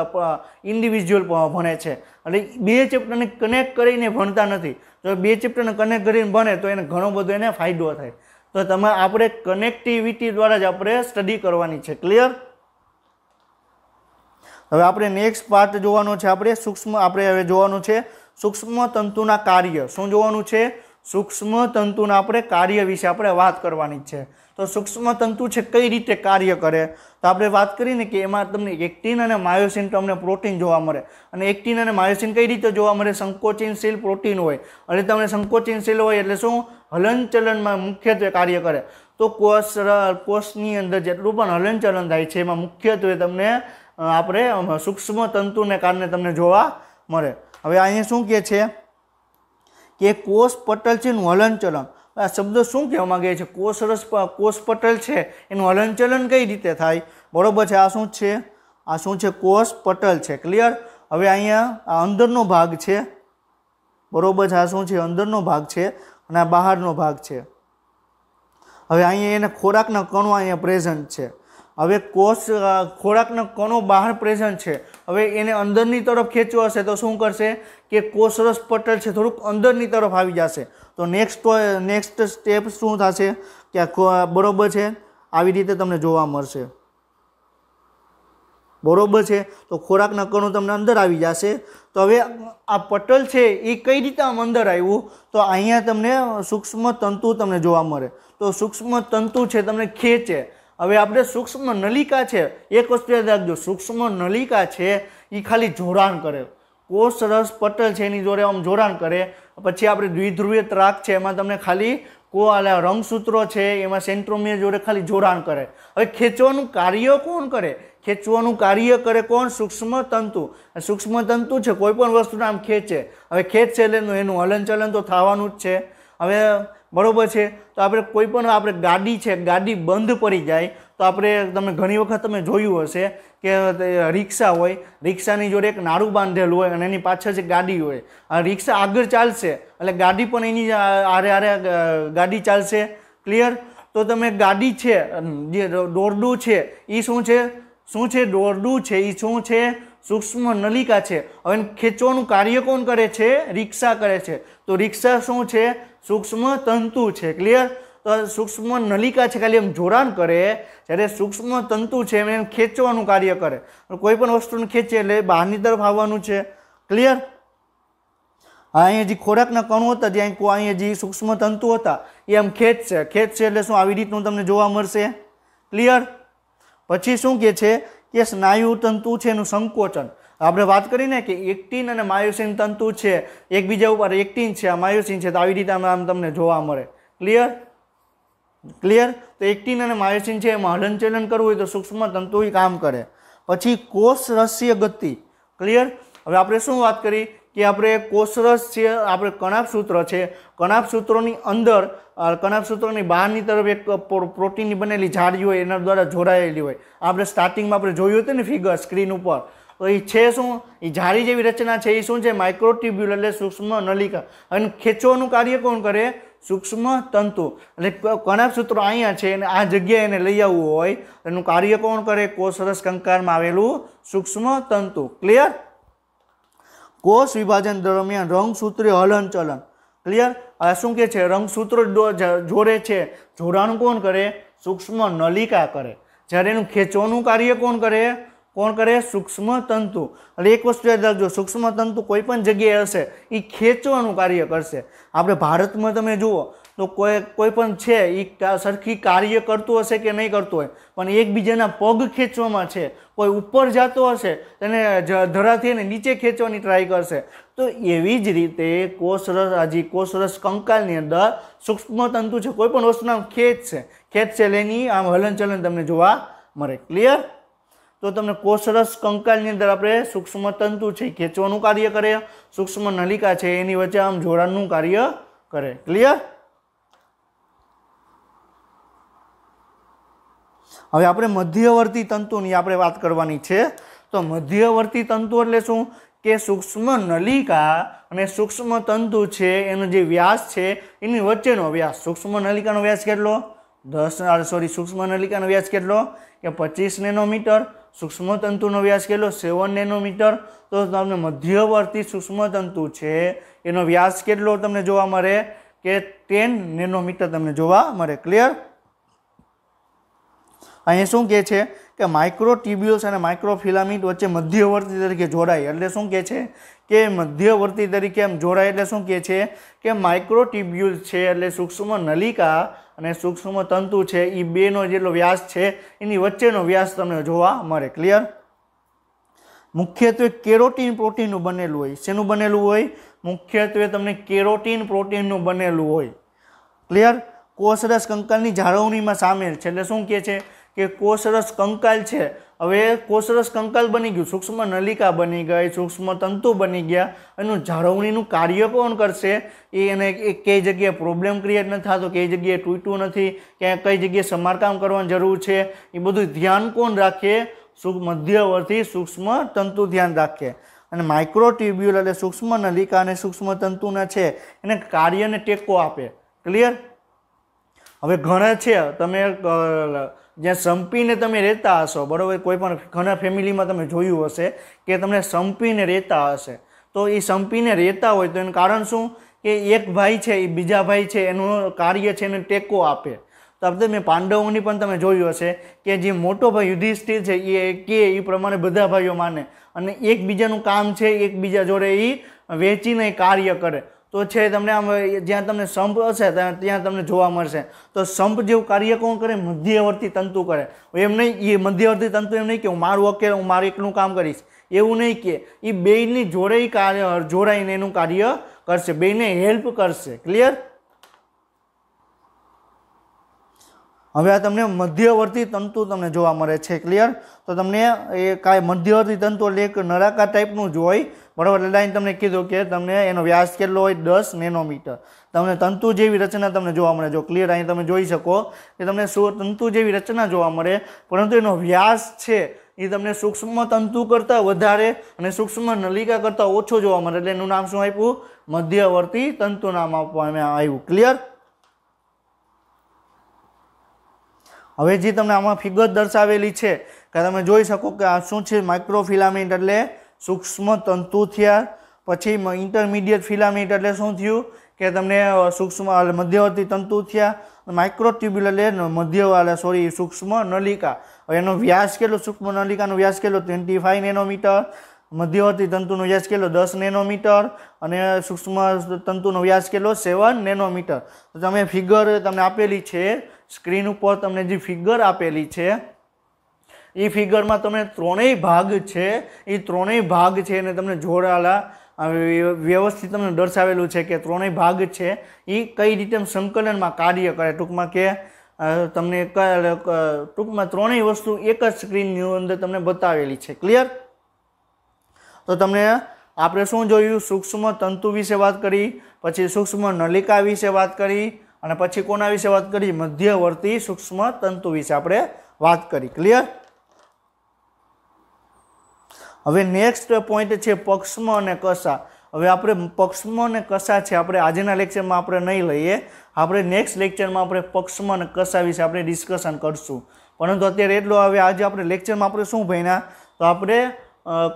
ઇન્ડિવિજ્યુઅલ ભણે છે. એટલે બે ચેપ્ટરને કનેક્ટ કરીને ભણતા નથી. જો બે ચેપ્ટરને કનેક્ટ કરીને ભણે તો એને ઘણો બધો એને ફાયદો થાય. તો આપણે કનેક્ટિવિટી દ્વારા જ આપણે સ્ટડી કરવાની છે. ક્લિયર? હવે આપણે નેક્સ્ટ પાર્ટ જોવાનો છે. આપણે હવે જોવાનું છે સૂક્ષ્મ તંતુના કાર્ય. શું જોવાનું છે? સૂક્ષ્મ તંતુના આપણે કાર્ય વિશે આપણે વાત કરવાની છે. તો સૂક્ષ્મ તંતુ છે કઈ રીતે કાર્ય કરે તો આપણે વાત કરીને કે એમાં તમને એક્ટિન અને માયોસિન તમને પ્રોટીન જોવા મળે. અને એક્ટિન અને માયોસિન કઈ રીતે જોવા મળે? સંકોચનશીલ પ્રોટીન હોય. એટલે તમને સંકોચનશીલ હોય એટલે શું? હલનચલનમાં મુખ્યત્વે કાર્ય કરે. तो कोषनी अंदर जेटલું પણ હલનચલન થાય છે એમાં મુખ્યત્વે તમને આપણે સૂક્ષ્મ તંતુને કારણે તમને જોવા મળે। હવે અહીંયા શું કહે છે કે કોષ પટલ છે એનું હલનચલન, આ શબ્દ શું કહેવા માંગે છે? કોષ પટલ છે એનું હલનચલન કઈ રીતે થાય? બરોબર છે, આ શું છે? આ શું છે? કોષ પટલ છે। ક્લિયર? હવે અહીંયા આ અંદરનો ભાગ છે, બરોબર છે, આ શું છે? અંદરનો ભાગ છે અને આ બહારનો ભાગ છે। હવે અહીંયા એને ખોરાકના કણો અહીંયા પ્રેઝન્ટ છે। હવે કોષ ખોરાકના કણો બહાર પ્રેઝન્ટ છે, હવે એને અંદરની તરફ ખેંચવો હશે તો શું કરશે કે કોષરસ પટલ છે થોડુંક અંદરની તરફ આવી જશે। તો નેક્સ્ટ સ્ટેપ શું થશે કે બરોબર છે આવી રીતે તમને જોવા મળશે, બરોબર છે। તો ખોરાકના કણો તમને અંદર આવી જશે। તો હવે આ પટલ છે એ કઈ રીતે આમ અંદર આવ્યું? તો અહીંયા તમને સૂક્ષ્મ તંતુ તમને જોવા મળે। તો સૂક્ષ્મ તંતુ છે તમને ખેંચે। હવે આપણે સૂક્ષ્મ નલિકા છે, એક વસ્તુ યાદ રાખજો, સૂક્ષ્મ નલિકા છે એ ખાલી જોડાણ કરે, કોષરસ પટલ છે એની જોડે આમ જોડાણ કરે। પછી આપણે દ્વિધ્રુવીય ત્રાક છે એમાં તમને ખાલી રંગસૂત્રો છે એમાં સેન્ટ્રોમિયર જોડે ખાલી જોડાણ કરે। હવે ખેંચવાનું કાર્ય કોણ કરે? ખેંચવાનું કાર્ય કરે કોણ? સૂક્ષ્મ તંતુ। સૂક્ષ્મ તંતુ છે કોઈ પણ વસ્તુને આમ ખેંચે, હવે ખેંચશે એટલે એનું હલનચલન તો થવાનું જ છે। હવે બરોબર છે, તો આપણે કોઈ પણ આપણે ગાડી છે, ગાડી બંધ પડી જાય તો આપણે તમે ઘણી વખત તમે જોયું હશે કે રિક્ષા હોય, રિક્ષાની જોડે એક નાડું બાંધેલું હોય અને એની પાછળ જે ગાડી હોય, આ રિક્ષા આગળ ચાલશે એટલે ગાડી પણ એની આરે ગાડી ચાલશે। ક્લિયર? તો તમે ગાડી છે જે દોરડું છે એ શું છે? દોરડું છે એ શું છે? સૂક્ષ્મ નલિકા છે। હવે ખેંચવાનું કાર્ય કોણ કરે છે? રિક્ષા કરે છે। તો રિક્ષા શું છે? સૂક્ષ્મ તંતુ છે। ક્લિયર? તો સૂક્ષ્મ નલિકા છે ખાલી એમ જોડાણ કરે, જ્યારે સૂક્ષ્મ તંતુ છે એમ ખેંચવાનું કાર્ય કરે। કોઈ પણ વસ્તુને ખેંચે એટલે બહારની તરફ આવવાનું છે। ક્લિયર? અહીંયા જે ખોરાકના કણો હતા, જ્યાં અહીંયા જે સૂક્ષ્મ તંતુ હતા એ આમ ખેંચશે એટલે શું આવી રીતનું તમને જોવા મળશે। ક્લિયર? પછી શું કહે છે કે સ્નાયુ તંતુ છે એનું સંકોચન। આપણે વાત કરીને કે એક્ટિન અને માયોસિન તંતુ છે એકબીજા ઉપર, એક્ટિન છે આ માયોસિન છે, તો આવી રીતે આમ તમને જોવા મળે। ક્લિયર? તો એક્ટિન અને માયોસિન છે એમાં હલનચલન કરવું હોય તો સૂક્ષ્મ તંતુ કામ કરે। પછી કોષરસીય ગતિ। ક્લિયર? હવે આપણે શું વાત કરી કે આપણે કોષરસ છે, આપણે કણાભસૂત્ર છે, કણાભસૂત્રોની અંદર કણાભસૂત્રોની બહારની તરફ એક પ્રોટીનની બનેલી જાળી હોય એના દ્વારા જોડાયેલી હોય। આપણે સ્ટાર્ટિંગમાં આપણે જોયું હતું ને ફિગર સ્ક્રીન ઉપર, તો એ છે શું? એ જાળી જેવી રચના છે એ શું છે? માઇક્રોટ્યુબ્યુલ એટલે સૂક્ષ્મ નલિકા। અને ખેંચવાનું કાર્ય કોણ કરે? સૂક્ષ્મ તંતુ। એટલે કણાભસૂત્રો અહીંયા છે અને આ જગ્યાએ એને લઈ આવવું હોય એનું કાર્ય કોણ કરે? કોષરસ કંકારમાં આવેલું સૂક્ષ્મ તંતુ। ક્લિયર? કોષ વિભાજન દરમિયાન રંગસૂત્રીય હલનચલન। ક્લિયર? આ શું કે છે? રંગસૂત્રો જોડે છે, જોડાણ કોણ કરે? સૂક્ષ્મ નલિકા કરે। જ્યારે એનું ખેંચવાનું કાર્ય કોણ કરે? સૂક્ષ્મ તંતુ। એટલે એક વસ્તુ યાદ રાખજો, સૂક્ષ્મ તંતુ કોઈ પણ જગ્યાએ હશે એ ખેંચવાનું કાર્ય કરશે। આપણે ભારતમાં તમે જુઓ તો કોઈ પણ છે એ સરખી કાર્ય કરતું હશે કે નહીં કરતું હોય, પણ એકબીજાના પગ ખેંચવામાં છે, કોઈ ઉપર જતો હશે તેને ધરાથી એને નીચે ખેંચવાની ટ્રાય કરશે। તો એવી જ રીતે કોષરસ કંકાલની અંદર સૂક્ષ્મ તંતુ છે કોઈ પણ વસ્તુને આમ ખેંચશે એટલે એની આમ હલનચલન તમને જોવા મળે। ક્લિયર? તો તમને કોષરસ કંકાલની અંદર આપણે સૂક્ષ્મ તંતુ છે ખેંચવાનું કાર્ય કરે, સૂક્ષ્મ નલિકા છે એની વચ્ચે આમ જોડાણનું કાર્ય કરે। ક્લિયર? હવે આપણે મધ્યવર્તી તંતુની આપણે વાત કરવાની છે। તો મધ્યવર્તી તંતુ એટલે શું કે સૂક્ષ્મ નલિકા અને સૂક્ષ્મ તંતુ છે એનો જે વ્યાસ છે એની વચ્ચેનો વ્યાસ। સૂક્ષ્મ નલિકાનો વ્યાસ કેટલો? સૂક્ષ્મ નલિકાનો વ્યાસ કેટલો? કે 25 નેનોમીટર। સૂક્ષ્મ તંતુનો વ્યાસ કેટલો? 7 નેનોમીટર। તો તમને મધ્યવર્તી સૂક્ષ્મ તંતુ છે એનો વ્યાસ કેટલો તમને જોવા મળે? કે 10 નેનોમીટર તમને જોવા મળે। ક્લિયર? અહીંયા શું કહે છે કે માઇક્રોટ્યુબ્યુલ્સ અને માઇક્રોફિલામેન્ટ વચ્ચે મધ્યવર્તી તરીકે જોડાય। એટલે શું કહે છે કે મધ્યવર્તી તરીકે એમ જોડાય એટલે શું કહે છે કે માઇક્રોટ્યુબ્યુલ્સ છે એટલે સૂક્ષ્મ નલિકા અને સૂક્ષ્મ તંતુ છે એ બેનો જેટલો વ્યાસ છે એની વચ્ચેનો વ્યાસ તમને જોવા મળે। ક્લિયર? મુખ્યત્વે કેરોટીન પ્રોટીનનું બનેલું હોય। શેનું બનેલું હોય? મુખ્યત્વે તમને કેરોટીન પ્રોટીનનું બનેલું હોય। ક્લિયર? કોષરસ કંકાલની જાળવણીમાં સામેલ છે. એટલે શું કહે છે કે કોષરસ કંકાલ છે, હવે કોષરસ કંકાલ બની ગયું, સૂક્ષ્મ નલિકા બની ગઈ, સૂક્ષ્મ તંતુ બની ગયા, એનું જાળવણીનું કાર્ય કોણ કરશે? એને કઈ જગ્યાએ પ્રોબ્લેમ ક્રિએટ નથી થતો, કઈ જગ્યાએ તૂટ્યું નથી, ક્યાં કઈ જગ્યાએ સમારકામ કરવાની જરૂર છે, એ બધું ધ્યાન કોણ રાખે? મધ્યવર્તી સૂક્ષ્મ તંતુ ધ્યાન રાખે. અને માઇક્રોટ્યુબ્યુલ એટલે સૂક્ષ્મ નલિકા અને સૂક્ષ્મ તંતુના છે એને કાર્યને ટેકો આપે. ક્લિયર? હવે ઘણા છે તમે જ્યાં સંપીને તમે રહેતા હશો, બરાબર, કોઈ પણ ઘણા ફેમિલીમાં તમે જોયું હશે કે તમને સંપીને રહેતા હશે. તો એ સંપીને રહેતા હોય તો એનું કારણ શું? કે એક ભાઈ છે એ બીજા ભાઈ છે એનું કાર્ય છે એને ટેકો આપે. તો આપણે મેં પાંડવોની પણ તમે જોયું હશે કે જે મોટો ભાઈ યુધિષ્ઠિર છે એ કે એ પ્રમાણે બધા ભાઈઓ માને અને એકબીજાનું કામ છે એકબીજા જોડે એ વેચીને કાર્ય કરે. તો છે તમને આમ જ્યાં તમને સંપ હશે ત્યાં તમને જોવા મળશે. તો સંપ જેવું કાર્ય કોણ કરે? મધ્યવર્તી તંતુ કરે. એમ નહીં, એ મધ્યવર્તી તંતુ એમ નહીં કે હું મારું અકેલે હું મારું એકલું કામ કરીશ, એવું નહીં કે એ બેયની જોડે કાર્ય જોડાઈને એનું કાર્ય કરશે, બેયને હેલ્પ કરશે. ક્લિયર? હવે આ તમને મધ્યવર્તી તંતુ તમને જોવા મળે છે. ક્લિયર? તો તમને એ કાંઈ મધ્યવર્તી તંતુ એટલે એક નળાકાર ટાઈપનું જ હોય, બરાબર. એટલે લાઈન તમને કીધું કે તમને એનો વ્યાસ કેટલો હોય? 10 નેનોમીટર. તમને તંતુ જેવી રચના તમને જોવા મળે. જો ક્લિયર અહીં તમે જોઈ શકો કે તમને તંતુ જેવી રચના જોવા મળે, પરંતુ એનો વ્યાસ છે એ તમને સૂક્ષ્મ તંતુ કરતાં વધારે અને સૂક્ષ્મ નલિકા કરતાં ઓછો જોવા મળે. એટલે એનું નામ શું આપ્યું? મધ્યવર્તી તંતુ નામ આપવામાં આવ્યું. ક્લિયર? હવે જે તમને આમાં ફિગર દર્શાવેલી છે કે તમે જોઈ શકો કે આ શું છે? માઇક્રોફિલામેન્ટ એટલે સૂક્ષ્મ તંતુ થયા. પછી ઇન્ટરમીડિયેટ ફિલામેન્ટ એટલે શું થયું? કે તમને સૂક્ષ્મ મધ્યવર્તી તંતુ થયા. માઇક્રોટ્યુબ્યુલ એટલે સૂક્ષ્મ નલિકા. હવે એનો વ્યાસ કેટલો? સૂક્ષ્મ નલિકાનો વ્યાસ કેટલો? 25 નેનોમીટર. મધ્યવર્તી તંતુનો વ્યાસ કેટલો? 10 નેનોમીટર. અને સૂક્ષ્મ તંતુનો વ્યાસ કેટલો? 7 નેનોમીટર. તો તમે ફિગર તમને આપેલી છે સ્ક્રીન ઉપર, તમને જે ફિગર આપેલી છે એ ફિગરમાં તમને ત્રણેય ભાગ છે, એ ત્રણેય ભાગ છે અને તમને જોડાયેલા વ્યવસ્થિત તમને દર્શાવેલું છે કે ત્રણેય ભાગ છે એ કઈ રીતે સંકલનમાં કાર્ય કરે. ટૂંકમાં કે તમને ટૂંકમાં ત્રણેય વસ્તુ એક જ સ્ક્રીનની અંદર તમને બતાવેલી છે. ક્લિયર? તો તમને આપણે શું જોયું? સૂક્ષ્મ તંતુ વિશે વાત કરી, પછી સૂક્ષ્મ નલિકા વિશે વાત કરી અને પછી કોના વિશે વાત કરી? મધ્યવર્તી સૂક્ષ્મ તંતુ વિશે આપણે વાત કરી. ક્લિયર? હવે નેક્સ્ટ પોઈન્ટ છે પક્ષમ અને કસા. હવે આપણે પક્ષમ અને કસા છે આપણે આજના લેક્ચરમાં આપણે નહીં લઈએ, આપણે નેક્સ્ટ લેક્ચરમાં આપણે પક્ષમ અને કસા વિશે આપણે ડિસ્કશન કરશું. પરંતુ અત્યારે એટલો હવે આજે આપણે લેક્ચરમાં આપણે શું ભણ્યા? તો આપણે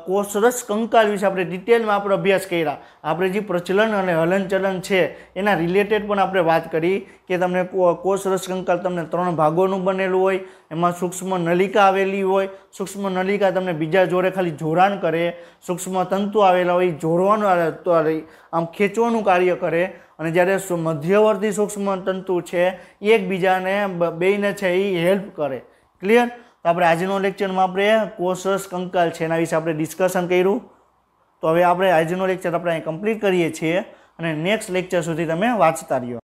કોષરસ કંકાલ વિશે આપણે ડિટેલમાં આપણે અભ્યાસ કર્યા. આપણે જે પ્રચલન અને હલનચલન છે એના રિલેટેડ પણ આપણે વાત કરી કે તમને કોષરસ કંકાલ તમને 3 ભાગોનું બનેલું હોય, એમાં સૂક્ષ્મ નલિકા આવેલી હોય, સૂક્ષ્મ નલિકા તમને બીજા જોડે ખાલી જોડાણ કરે, સૂક્ષ્મ તંતુ આવેલા હોય જોડવાનું આમ ખેંચવાનું કાર્ય કરે, અને જ્યારે મધ્યવર્તી સૂક્ષ્મ તંતુ છે એકબીજાને બેયને છે એ હેલ્પ કરે. ક્લિયર? તો આપણે આજનો લેક્ચરમાં આપણે કોષરસ કંકાલ છે એના વિશે આપણે ડિસ્કશન કર્યું. તો હવે આપણે આજનો લેક્ચર આપણે અહીં કમ્પ્લીટ કરીએ છીએ અને નેક્સ્ટ લેક્ચર સુધી તમે વાંચતા રહ્યો.